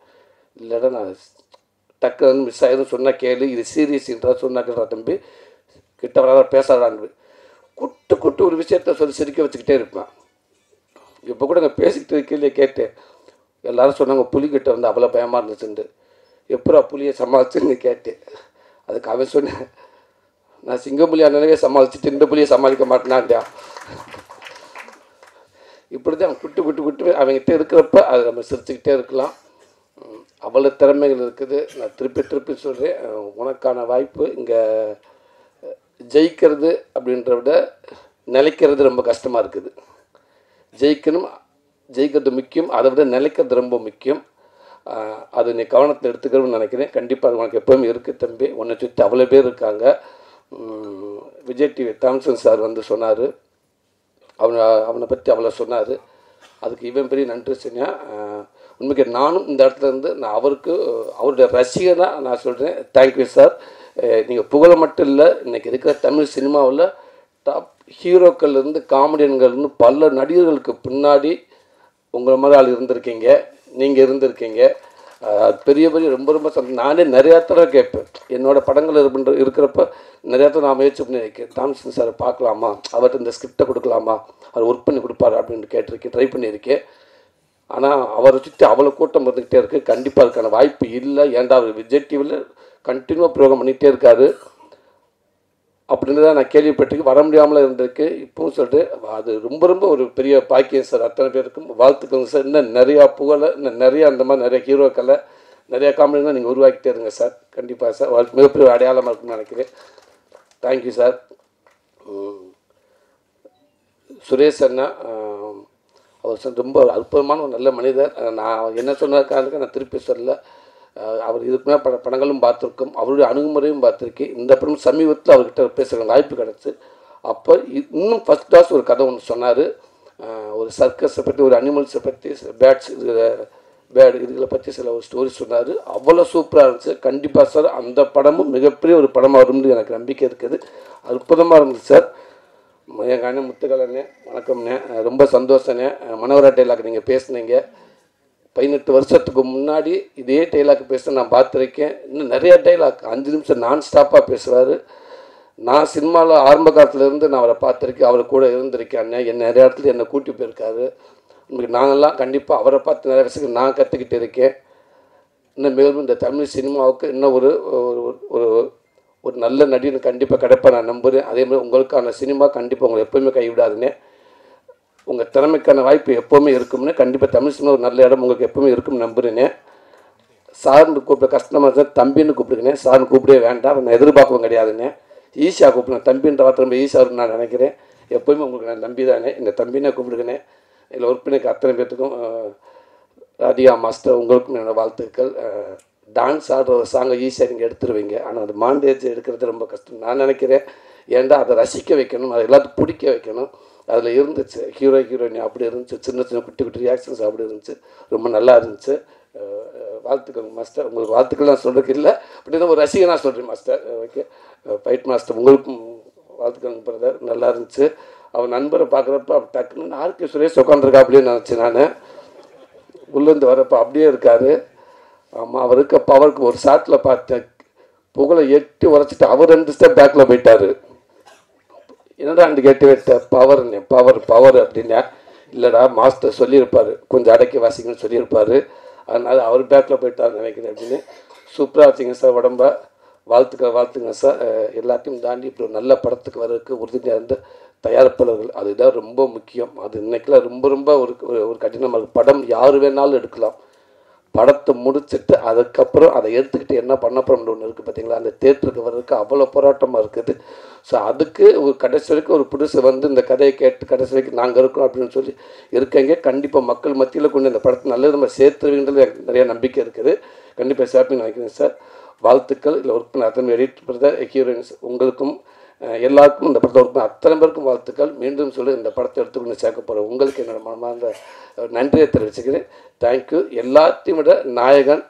இல்லைடா நான் டக்குன்னு மிஸ் ஆகிடும் சொன்னால் கேளு, இது சீரியஸ்ன்றா சொன்னாக்கிற தம்பி கிட்ட வராத பேசாதான்னு குட்டு ஒரு விஷயத்த சொல்லி சிரிக்க வச்சுக்கிட்டே இருப்பேன். இப்போ கூட நான் பேசிக்கிட்டு கீழே கேட்டேன். எல்லோரும் சொன்னாங்க புலிக்கிட்ட வந்து அவ்வளோ பயமாக இருந்துச்சுண்டு. எப்போ புலியை சமாளிச்சுன்னு கேட்டேன். அதுக்கு அவன் சொன்னேன், நான் சிங்கப்புலி அண்ணனவே சமாளிச்சுட்டு இந்த புலியை சமாளிக்க மாட்டேனான்டா. இப்படி தான் அவன் குட்டு அவங்ககிட்ட இருக்கிறப்ப அதை நம்ம சிரிச்சுக்கிட்டே இருக்கலாம். அவ்வளோ திறமைகள் இருக்குது. நான் திருப்பி சொல்கிறேன், உனக்கான வாய்ப்பு இங்கே ஜெயிக்கிறது அப்படின்றத விட நிலைக்கிறது ரொம்ப கஷ்டமாக இருக்குது. ஜெயிக்கிறது முக்கியம், அதை விட நிலைக்கிறது ரொம்ப முக்கியம். அது நீ கவனத்தில் எடுத்துக்கிறோம்னு நினைக்கிறேன். கண்டிப்பாக அது உனக்கு எப்போவுமே இருக்குது தம்பி. உன்னை சுற்றி அவ்வளோ பேர் இருக்காங்க. விஜய் டிவி தாம்சன் சார் வந்து சொன்னார், அவனை பற்றி அவ்வளோ சொன்னார். அதுக்கு இவன் பெரிய நன்றி சொன்னேன். உண்மைக்கு நானும் இந்த இடத்துல இருந்து நான் அவருடைய ரசிகனாக நான் சொல்கிறேன். Thank you sir. நீங்கள் புகழ மட்டும் இல்லை, இன்றைக்கி இருக்கிற தமிழ் சினிமாவில் டாப் ஹீரோக்கள்லேருந்து காமெடியன்கள்லேருந்து பல நடிகர்களுக்கு பின்னாடி உங்களை மாதிரி ஆள் இருந்திருக்கீங்க, நீங்கள் இருந்திருக்கீங்க. அது பெரிய ரொம்ப ரொம்ப நானே நிறையா தடவை கேட்பேன். என்னோடய படங்கள் இருக்கிறப்ப நிறையா தடவை நான் முயற்சி பண்ணியிருக்கேன். தாம்சன் சாரை பார்க்கலாமா, அவர்கிட்ட இந்த ஸ்கிரிப்டை கொடுக்கலாமா, அவர் ஒர்க் பண்ணி கொடுப்பாரு அப்படின்னு கேட்டிருக்கேன், ட்ரை பண்ணியிருக்கேன். ஆனால் அவரை சுற்றி அவ்வளோ கூட்டம் இருந்துக்கிட்டே இருக்குது. கண்டிப்பாக அதுக்கான வாய்ப்பு இல்லை. ஏன்டா அவர் விஜய் டிவியில் கண்டினியூவாக ப்ரோக்ராம் பண்ணிகிட்டே இருக்காரு அப்படின்னு தான் நான் கேள்விப்பட்டிருக்கு. வர முடியாமல் இருந்திருக்கு. இப்பவும் சொல்லிட்டு அது ரொம்ப ஒரு பெரிய பாக்கியம் சார். அத்தனை பேருக்கும் வாழ்த்துக்கோங்க சார். இன்னும் நிறையா புகழை, இன்னும் நிறையா அந்த மாதிரி நிறைய ஹீரோக்களை, நிறையா காமெடிலாம் நீங்கள் உருவாக்கிட்டே இருங்க சார். கண்டிப்பாக சார். மிகப்பெரிய அடையாளமாக இருக்குன்னு நினைக்கிறேன். Thank you sir. சுரேஷ் அண்ணா அவர் ரொம்ப அற்புதமான ஒரு நல்ல மனிதர். நான் என்ன சொன்னதுக்காக நான் திருப்பி சொல்லலை. அவர் இதுக்கு மேலே படங்களும் பார்த்துருக்கோம், அவருடைய அணுகுமுறையும் பார்த்துருக்கேன். இந்த படம் சமீபத்தில் அவர்கிட்ட பேசுகிற வாய்ப்பு கிடச்சி. அப்போ இன்னும் ஃபஸ்ட் கிளாஸ் ஒரு கதை ஒன்று சொன்னார். ஒரு சர்க்கஸை பற்றி, ஒரு அனிமல்ஸை பற்றி, பேர்டு இதுகளை பற்றி சில ஒரு ஸ்டோரி சொன்னார். அவ்வளோ சூப்பராக இருந்துச்சு. கண்டிப்பாக சார் அந்த படமும் மிகப்பெரிய ஒரு படமாக வரும்னு எனக்கு நம்பிக்கை இருக்குது. அற்புதமாக இருந்துச்சு சார். எங்கள் அண்ணன் முத்துக்கலண்ணே வணக்கம்ண்ணே. ரொம்ப சந்தோஷண்ணே. மனோகரா டைலாக் நீங்கள் பேசுனீங்க. 18 வருஷத்துக்கு முன்னாடி இதே டைலாக் பேச நான் பார்த்துருக்கேன். இன்னும் நிறைய டைலாக் 5 நிமிஷம் நான் ஸ்டாப்பாக பேசுவார். நான் சினிமாவில் ஆரம்ப காலத்துலேருந்து நான் அவரை பார்த்துருக்கேன், அவர் கூட இருந்திருக்கேன். அண்ணன் நிறைய இடத்துல என்னை கூட்டி போயிருக்காரு. உங்களுக்கு நாங்கள்லாம் கண்டிப்பாக அவரை பார்த்து நிறைய விஷயங்கள் நான் கற்றுக்கிட்டு இருக்கேன். இன்னும் மேலும் இந்த தமிழ் சினிமாவுக்கு இன்னும் ஒரு ஒரு நல்ல நடிகன் கண்டிப்பாக கிடைப்பா நான் நம்புகிறேன். அதேமாதிரி உங்களுக்கான சினிமா கண்டிப்பாக உங்களை எப்போவுமே கைவிடாதுன்னு, உங்கள் திறமைக்கான வாய்ப்பு எப்போவுமே இருக்கும்னு, கண்டிப்பாக தமிழ் சினிமா ஒரு நல்ல இடம் உங்களுக்கு எப்போவுமே இருக்கும்னு நம்புகிறேனே. சார்னு கூப்பிட கஷ்டமாக இருந்தால் தம்பின்னு கூப்பிடுங்கண்ணே. சார்னு கூப்பிடவே வேண்டாம், நான் எதிர்பார்க்கவும் கிடையாதுண்ணே. ஈஸியாக கூப்பிடுங்க. தம்பின்ற வார்த்தை ரொம்ப ஈஸியாக இருக்குன்னு நான் நினைக்கிறேன். எப்போயுமே உங்களுக்கு நான் தம்பி தானே, இந்த தம்பினே கூப்பிடுங்கண்ணே. இதில் ஒர்க் பண்ணிக்க அத்தனை பேர்த்துக்கும், ராதிகா மாஸ்டர் உங்களுக்கும் என்னோடய வாழ்த்துக்கள். டான்ஸ் ஆடுற ஒரு சாங்கை ஈஸியாக நீங்கள் எடுத்துருவீங்க, ஆனால் அது மாண்டேஜ் எடுக்கிறது ரொம்ப கஷ்டம் நான் நினைக்கிறேன். ஏன்டா அதை ரசிக்க வைக்கணும், அதை எல்லாத்துக்கும் பிடிக்க வைக்கணும். அதில் இருந்துச்சு ஹீரோயின் அப்படி இருந்துச்சு, சின்ன குட்டி ரியாக்ஷன்ஸ் அப்படி இருந்துச்சு. ரொம்ப நல்லா இருந்துச்சு. வாழ்த்துக்கள் மாஸ்டர். உங்களுக்கு வாழ்த்துக்கள் நான் சொல்கிறதுக்கு இல்லை, அப்படி தான் ஒரு ரசிகனாக சொல்கிறேன் மாஸ்டர். ஓகே, ஃபைட் மாஸ்டர் உங்களுக்கும் வாழ்த்துக்கள் பிரதர். நல்லா இருந்துச்சு. அவன் நண்பரை பார்க்குறப்ப டக்குன்னு ஆர்கே சுரேஷ் உட்காந்துருக்கா அப்படின்னு நினச்சேன் நான். உள்ளேருந்து வரப்போ அப்படியே இருக்கார். ஆமாம், அவருக்கு ஒரு ஷாட்டில் பார்த்தேன், புகழை எட்டி உரைச்சிட்டு அவர் 2 ஸ்டெப் பேக்கில் போயிட்டார். என்னடா அந்த கேட்டு விட்ட பவர் அப்படின்னா, இல்லைடா மாஸ்டர் சொல்லியிருப்பார், கொஞ்சம் அடக்கி வாசிக்கணும்னு சொல்லியிருப்பார், அதனால் அவர் பேக்கில் போயிட்டார் நினைக்கிறேன் அப்படின்னு. சூப்பராக வச்சிங்க சார். உடம்ப வாழ்த்துங்க சார். எல்லாத்தையும் தாண்டி இப்படி ஒரு நல்ல படத்துக்கு வர்றதுக்கு உறுதியாக இருந்த தயாரிப்பாளர்கள், அதுதான் ரொம்ப முக்கியம். அது இன்னைக்கெல்லாம் ரொம்ப ஒரு கடினமாக இருக்குது. படம் யார் வேணாலும் எடுக்கலாம், படத்தை முடிச்சுட்டு அதுக்கப்புறம் அதை எடுத்துக்கிட்டு என்ன பண்ண போகிறோம்னு ஒன்று இருக்குது பார்த்தீங்களா, அந்த தேட்டருக்கு வர்றதுக்கு அவ்வளோ போராட்டமாக இருக்குது. ஸோ அதுக்கு ஒரு கடைசி வரைக்கும் ஒரு புதுசு வந்து இந்த கதையை கேட்டு கடைசி வரைக்கும் நாங்கள் இருக்கோம் அப்படின்னு சொல்லி இருக்கீங்க. கண்டிப்பாக மக்கள் மத்தியில் கொண்டு இந்த படத்தை நல்லது நம்ம சேர்த்துருவீங்கிறது எனக்கு நிறைய நம்பிக்கை இருக்குது. கண்டிப்பாக சேர்ப்பீங்கன்னு நினைக்கிறேன் சார். வாழ்த்துக்கள். இல்லை ஒர்க் பண்ண அத்தனை எடிட் பண்ணுற ஹீரோயின்ஸ் உங்களுக்கும் எல்லாருக்கும், இந்த படத்தை ஒர்க் பண்ண அத்தனை பேருக்கும் வாழ்த்துக்கள். மீண்டும் சொல்லி இந்த படத்தை எடுத்துக்கொண்டு சேர்க்க போகிறேன் உங்களுக்கு என்னோட மனமார்ந்த நன்றியை தெரிவிச்சுக்கிறேன். தேங்க்யூ. எல்லாத்தையும் விட நாயகன்,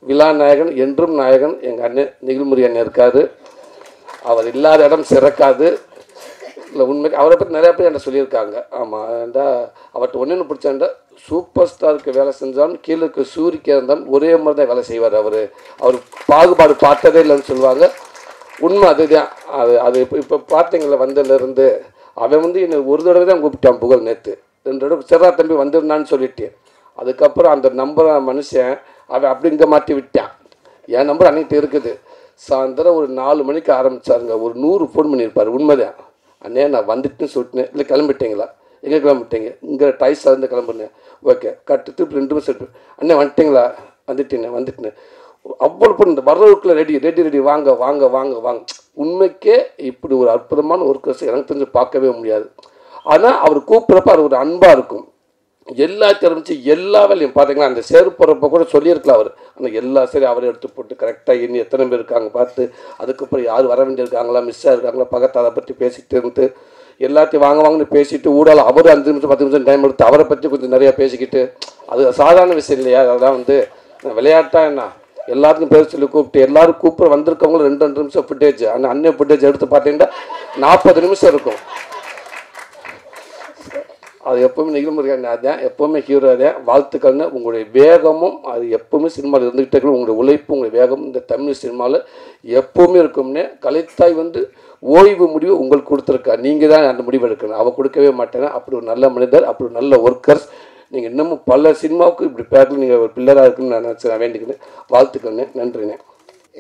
விழா நாயகன், என்றும் நாயகன் எங்கள் அண்ணன் நிகில்முரி அண்ணன் இருக்கார். அவர் இல்லாத இடம் சிறக்காது. இல்லை உண்மைக்கு அவரை பற்றி நிறையா பேர் என்ன சொல்லியிருக்காங்க. ஆமாம், ஏண்டா அவர்கிட்ட ஒன்று பிடிச்சாண்டா சூப்பர் ஸ்டாருக்கு வேலை செஞ்சாலும் கீழே இருக்க சூரிக்கு இருந்தாலும் ஒரே மாதிரி தான் வேலை செய்வார். அவர் பாகுபாடு பார்த்ததே இல்லைன்னு சொல்லுவாங்க. உண்மை அதுதான். அது இப்போ பார்த்தீங்களா, வந்ததுலேருந்து அவன் வந்து என்னை ஒரு தடவை தான் கூப்பிட்டான் புகழ். நேற்று 2 தடவை சிறா தம்பி வந்திருந்தான்னு சொல்லிட்டு, அதுக்கப்புறம் அந்த நம்பரை மனுஷன் அவன் அப்படி இங்கே மாற்றி விட்டான். என் நம்பர் அன்னைக்கு இருக்குது. சாயந்தரம் ஒரு 4 மணிக்கு ஆரம்பித்தாருங்க, ஒரு 100 ஃபோன் பண்ணியிருப்பார். உண்மைதான். அண்ணே நான் வந்துட்டுன்னு சொல்லிட்டேன். இல்லை கிளம்பிட்டீங்களா, எங்கே கிளம்பிட்டீங்க, இங்கே டைஸாக இருந்து கிளம்புனேன். ஓகே, கட்டுட்டு 2 நிமிஷம் அண்ணே வந்துட்டீங்களா, வந்துட்டேன். அவ்வளோ பொண்ணு வர்றதுக்குள்ளே ரெடி வாங்க. உண்மைக்கே இப்படி ஒரு அற்புதமான ஒர்க்கர்ஸ் எனக்கு தெரிஞ்சு பார்க்கவே முடியாது. ஆனால் அவர் கூப்பிட்றப்ப அது ஒரு அன்பாக இருக்கும். எல்லாத்தையும் ஆரம்பித்து எல்லா வேலையும் பார்த்தீங்கன்னா அந்த சேரு போகிறப்ப கூட சொல்லியிருக்கலாம் அவர். ஆனால் எல்லா சரி அவரை எடுத்து போட்டு கரெக்டாக இன்னும் எத்தனை பேர் இருக்காங்க பார்த்து, அதுக்கப்புறம் யார் வர வேண்டியிருக்காங்களா, மிஸ் ஆகிருக்காங்களா, பக்கத்து அதை பற்றி பேசிக்கிட்டு இருந்து எல்லாத்தையும் வாங்கன்னு பேசிட்டு ஊடால அவர் 5 நிமிஷம் 10 நிமிஷம் டைம் எடுத்து அவரை பற்றி கொஞ்சம் நிறையா பேசிக்கிட்டு, அது சாதாரண விஷயம் இல்லையா? அதெல்லாம் வந்து விளையாட்டா என்ன, எல்லாத்துக்கும் பேர் சொல்லி கூப்பிட்டு எல்லாரும் கூப்பிட்டு வந்திருக்கவங்களும் 2 நிமிஷம் ஃபுட்டேஜ், ஆனால் அன்னைய ஃபுட்டேஜ் எடுத்து பார்த்தீங்கன்னா 40 நிமிஷம் இருக்கும். அது எப்போவுமே நிகழ்முறையாக தான், எப்போவுமே ஹீரோ தான். வாழ்த்துக்கள்னு உங்களுடைய வேகமும் அது எப்போவுமே சினிமாவில் இருந்துகிட்டே இருக்கணும். உங்களுடைய உழைப்பு, உங்களுடைய வேகம் இந்த தமிழ் சினிமாவில் எப்போவுமே இருக்கும்னு. கலைத்தாய் வந்து ஓய்வு முடிவு உங்களுக்கு கொடுத்துருக்கா, நீங்கள் தான் அந்த முடிவு எடுக்கணும், அவள் கொடுக்கவே மாட்டேங்க. அப்படி ஒரு நல்ல மனிதர், அப்படி ஒரு நல்ல ஒர்க்கர்ஸ். நீங்கள் இன்னமும் பல சினிமாவுக்கு இப்படி பேக்கில் நீங்கள் ஒரு பில்லராக இருக்குன்னு நான் நினச்சி நான் வேண்டிக்கிறேன். வாழ்த்துக்கள்ண்ணே, நன்றிண்ணே.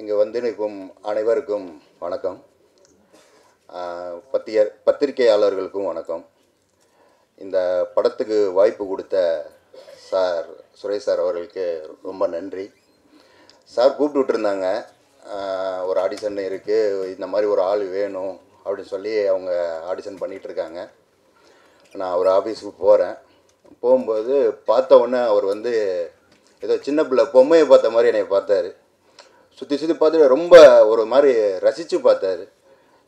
இங்கே வந்து நிற்கும் அனைவருக்கும் வணக்கம். பத்திரிகையாளர்களுக்கும் வணக்கம். இந்த படத்துக்கு வாய்ப்பு கொடுத்த சார் சுரேஷ் சார் அவர்களுக்கு ரொம்ப நன்றி. சார் கூப்பிட்டு விட்டுருந்தாங்க, ஒரு ஆடிஷன் இருக்குது, இந்த மாதிரி ஒரு ஆள் வேணும் அப்படின்னு சொல்லி அவங்க ஆடிஷன் பண்ணிகிட்ருக்காங்க. நான் அவர் ஆஃபீஸுக்கு போகிறேன். போகும்போது பார்த்த உடனே அவர் வந்து ஏதோ சின்ன பிள்ளை பொம்மையை பார்த்த மாதிரி என்னை பார்த்தாரு. சுற்றி சுற்றி பார்த்துட்டு ரொம்ப ஒரு மாதிரி ரசித்து பார்த்தாரு.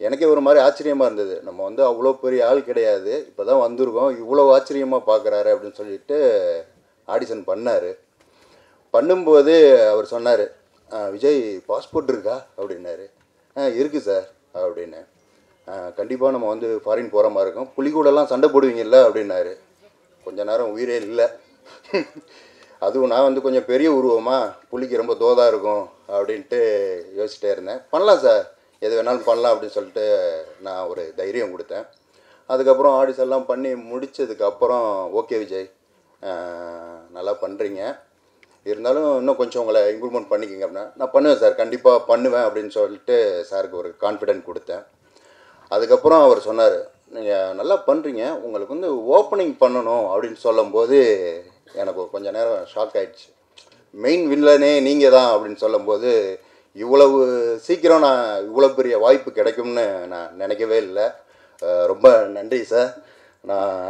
எனக்கே ஒரு மாதிரி ஆச்சரியமாக இருந்தது. நம்ம வந்து அவ்வளோ பெரிய ஆள் கிடையாது, இப்போ தான் வந்திருக்கோம், இவ்வளோ ஆச்சரியமாக பார்க்குறாரு அப்படின்னு சொல்லிட்டு ஆடிஷன் பண்ணார். பண்ணும்போது அவர் சொன்னார், விஜய் பாஸ்போர்ட் இருக்கா அப்படின்னாரு. இருக்குது சார் அப்படின்னு. கண்டிப்பாக நம்ம வந்து ஃபாரின் போகிற மாதிரி இருக்கும், புலிகூடெல்லாம் சண்டை போடுவீங்கல்ல அப்படின்னாரு. கொஞ்ச நேரம் உயிரே இல்லை. அதுவும் நான் வந்து கொஞ்சம் பெரிய உருவமாக, புலிக்கு ரொம்ப தோதாக இருக்கும் அப்படின்ட்டு யோசிச்சிட்டே இருந்தேன். பண்ணலாம் சார், எது வேணாலும் பண்ணலாம் அப்படின்னு சொல்லிட்டு நான் ஒரு தைரியம் கொடுத்தேன். அதுக்கப்புறம் ஆடிஷன்லாம் பண்ணி முடித்ததுக்கப்புறம் ஓகே விஜய், நல்லா பண்ணுறீங்க, இருந்தாலும் இன்னும் கொஞ்சம் உங்களை இம்ப்ரூவ்மெண்ட் பண்ணிக்கிங்க அப்படின்னா, நான் பண்ணுவேன் சார், கண்டிப்பாக பண்ணுவேன் அப்படின்னு சொல்லிட்டு சாருக்கு ஒரு கான்ஃபிடென்ட் கொடுத்தேன். அதுக்கப்புறம் அவர் சொன்னார், நீங்கள் நல்லா பண்ணுறீங்க, உங்களுக்கு வந்து ஓப்பனிங் பண்ணணும் அப்படின்னு சொல்லும்போது எனக்கு கொஞ்சம் நேரம் ஷாக் ஆகிடுச்சு. மெயின் வில்லனே நீங்கள் தான் அப்படின்னு சொல்லும்போது இவ்வளவு சீக்கிரம் நான் இவ்வளோ பெரிய வாய்ப்பு கிடைக்கும்னு நான் நினைக்கவே இல்லை. ரொம்ப நன்றி சார். நான்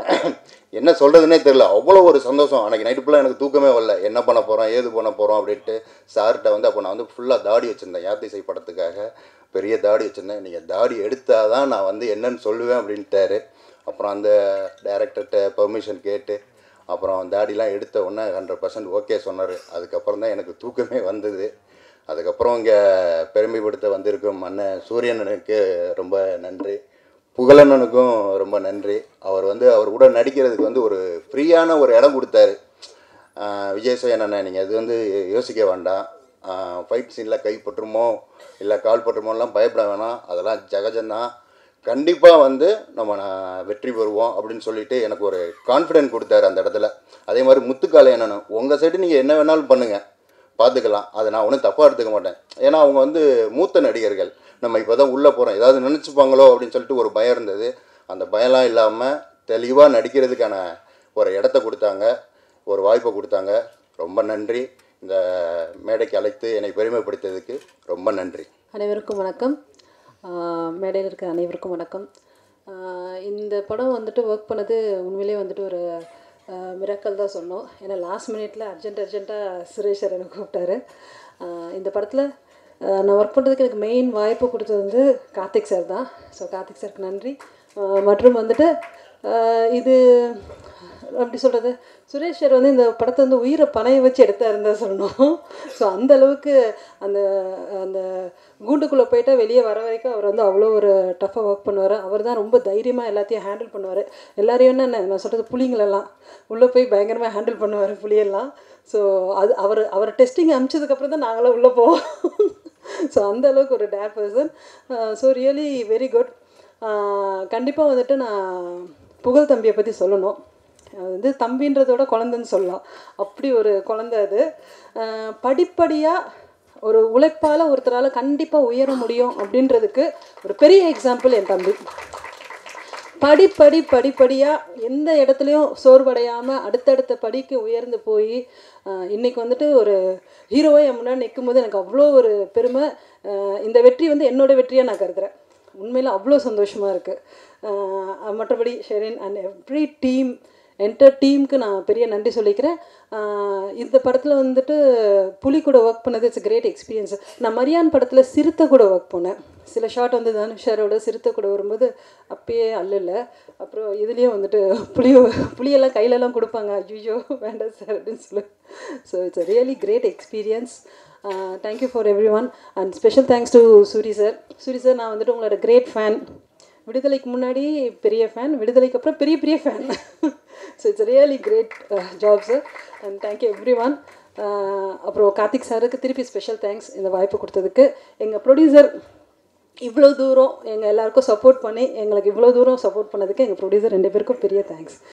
என்ன சொல்கிறதுனே தெரில, அவ்வளோ ஒரு சந்தோஷம். அன்றைக்கி நைட்டு ஃபுல்லாக எனக்கு தூக்கமே வரல, என்ன பண்ண போகிறோம் ஏது பண்ண போகிறோம் அப்படின்ட்டு. சார்கிட்ட வந்து அப்போ நான் வந்து ஃபுல்லாக தாடி வச்சுருந்தேன், யாத்திசை படத்துக்காக பெரிய தாடி வச்சுருந்தேன். நீங்கள் தாடி எடுத்தால் தான் நான் வந்து என்னன்னு சொல்லுவேன் அப்படின்ட்டாரு. அப்புறம் அந்த டைரக்டர்கிட்ட பெர்மிஷன் கேட்டு அப்புறம் தாடிலாம் எடுத்த உடனே 100% ஓகே சொன்னார். அதுக்கப்புறம் தான் எனக்கு தூக்கமே வந்தது. அதுக்கப்புறம் இங்கே பெருமைப்படுத்த வந்திருக்கும் அண்ணன் சூரியனனுக்கு ரொம்ப நன்றி, புகழண்ணனுக்கும் ரொம்ப நன்றி. அவர் வந்து அவர் கூட நடிக்கிறதுக்கு வந்து ஒரு ஃப்ரீயான ஒரு இடம் கொடுத்தாரு. விஜய் சேகர் அண்ணன், நீங்கள் அது வந்து யோசிக்க வேண்டாம், ஃபைட் சீனில் கை பட்டுருமோ இல்லை கால் பட்டுருமோலாம் பயப்பட வேணாம், அதெல்லாம் ஜகஜந்தான், கண்டிப்பாக வந்து நம்ம வெற்றி பெறுவோம் அப்படின்னு சொல்லிட்டு எனக்கு ஒரு கான்ஃபிடென்ட் கொடுத்தாரு அந்த இடத்துல. அதே மாதிரி முத்துக்காலை என்னன்னு, உங்கள் சைடு நீங்கள் என்ன வேணாலும் பண்ணுங்கள், பார்த்துக்கலாம், அதை நான் ஒன்றும் தப்பாக எடுத்துக்க மாட்டேன். ஏன்னா அவங்க வந்து மூத்த நடிகர்கள், நம்ம இப்போ தான் உள்ளே போகிறோம், ஏதாவது நினச்சிப்பாங்களோ அப்படின்னு சொல்லிட்டு ஒரு பயம் இருந்தது. அந்த பயம்லாம் இல்லாமல் தெளிவாக நடிக்கிறதுக்கான ஒரு இடத்த கொடுத்தாங்க, ஒரு வாய்ப்பை கொடுத்தாங்க. ரொம்ப நன்றி. இந்த மேடைக்கு அழைத்து என்னை பெருமைப்படுத்தியதுக்கு ரொம்ப நன்றி. அனைவருக்கும் வணக்கம். மேடையில் இருக்கிற அனைவருக்கும் வணக்கம். இந்த படம் வந்துட்டு ஒர்க் பண்ணது உண்மையிலே வந்துட்டு ஒரு மிராக்கல் தான் சொன்னோம். ஏன்னா லாஸ்ட் மினிட்ல அர்ஜென்ட்டாக சுரேஷ் சார் எனக்கு கூப்பிட்டாரு. இந்த படத்தில் நான் ஒர்க் பண்ணுறதுக்கு எனக்கு மெயின் வாய்ப்பு கொடுத்தது வந்து கார்த்திக் சார் தான். ஸோ கார்த்திக் சாருக்கு நன்றி. மற்றும் வந்துட்டு இது அப்படி சொல்கிறது, சுரேஷ் சார் வந்து இந்த படத்தை வந்து உயிரை பணைய வச்சு எடுத்தாருந்தான் சொல்லணும். ஸோ அந்த அளவுக்கு அந்த அந்த கூண்டுக்குள்ளே போயிட்டால் வெளியே வர வரைக்கும் அவர் வந்து அவ்வளோ ஒரு டஃப்பாக ஒர்க் பண்ணுவார். அவர் தான் ரொம்ப தைரியமாக எல்லாத்தையும் ஹேண்டில் பண்ணுவார். எல்லாரையும் நான் சொல்கிறது புலிங்களெல்லாம் உள்ளே போய் பயங்கரமாக ஹேண்டில் பண்ணுவார் புலியெல்லாம். ஸோ அது அவர் டெஸ்டிங் அனுப்பிச்சதுக்கப்புறம் தான் நாங்களாம் உள்ளே போவோம். ஸோ அந்த அளவுக்கு ஒரு dare person. So really very good. கண்டிப்பாக வந்துட்டு நான் புகழ் தம்பியை பற்றி சொல்லணும். அது வந்து தம்பின்றதோட குழந்தைன்னு சொல்லலாம், அப்படி ஒரு குழந்தை அது. படிப்படியாக ஒரு உழைப்பால் ஒருத்தரால் கண்டிப்பாக உயர முடியும் அப்படின்றதுக்கு ஒரு பெரிய எக்ஸாம்பிள் என் தம்பி. படிப்படியாக எந்த இடத்துலையும் சோர்வடையாமல் அடுத்தடுத்த படிக்கு உயர்ந்து போய் இன்றைக்கி வந்துட்டு ஒரு ஹீரோவாக என் முன்னாடி நிற்கும் போது எனக்கு அவ்வளோ ஒரு பெருமை. இந்த வெற்றி வந்து என்னோடய வெற்றியாக நான் கருதுகிறேன். உண்மையில் அவ்வளோ சந்தோஷமாக இருக்குது. மற்றபடி Sherin and every team enter டீமுக்கு நான் பெரிய நன்றி சொல்லிக்கிறேன். இந்த படத்தில் வந்துட்டு புலி கூட ஒர்க் பண்ணது இட்ஸ் கிரேட் எக்ஸ்பீரியன்ஸ். நான் மரியான் படத்தில் சிறுத்தை கூட ஒர்க் பண்ணேன். சில ஷாட் வந்து தனுஷாரோட சிறுத்தை கூட வரும்போது அப்பயே அல்லல. அப்புறம் இதுலேயும் வந்துட்டு புளியெல்லாம் கையிலலாம் கொடுப்பாங்க. ஐயோ வேண்டாம் சார் அப்படின்னு சொல்லி. So it's a really great experience. Thank you for everyone and special thanks to Soori sir. Soori sir, நான் வந்துட்டு உங்களோட கிரேட் ஃபேன். விடுதலைக்கு முன்னாடி பெரிய ஃபேன், விடுதலைக்கு அப்புறம் பெரிய fan. So it's really great job sir and thank you everyone. அப்புறம் கார்த்திக் சாருக்கு திருப்பி ஸ்பெஷல் தேங்க்ஸ் இந்த வாய்ப்பு கொடுத்ததுக்கு. எங்கள் ப்ரொடியூசர் இவ்வளோ தூரம் எங்கள் எல்லாருக்கும் சப்போர்ட் பண்ணி எங்களுக்கு இவ்வளோ தூரம் சப்போர்ட் பண்ணதுக்கு எங்கள் ப்ரொடியூசர் 2 பேருக்கும் பெரிய தேங்க்ஸ்.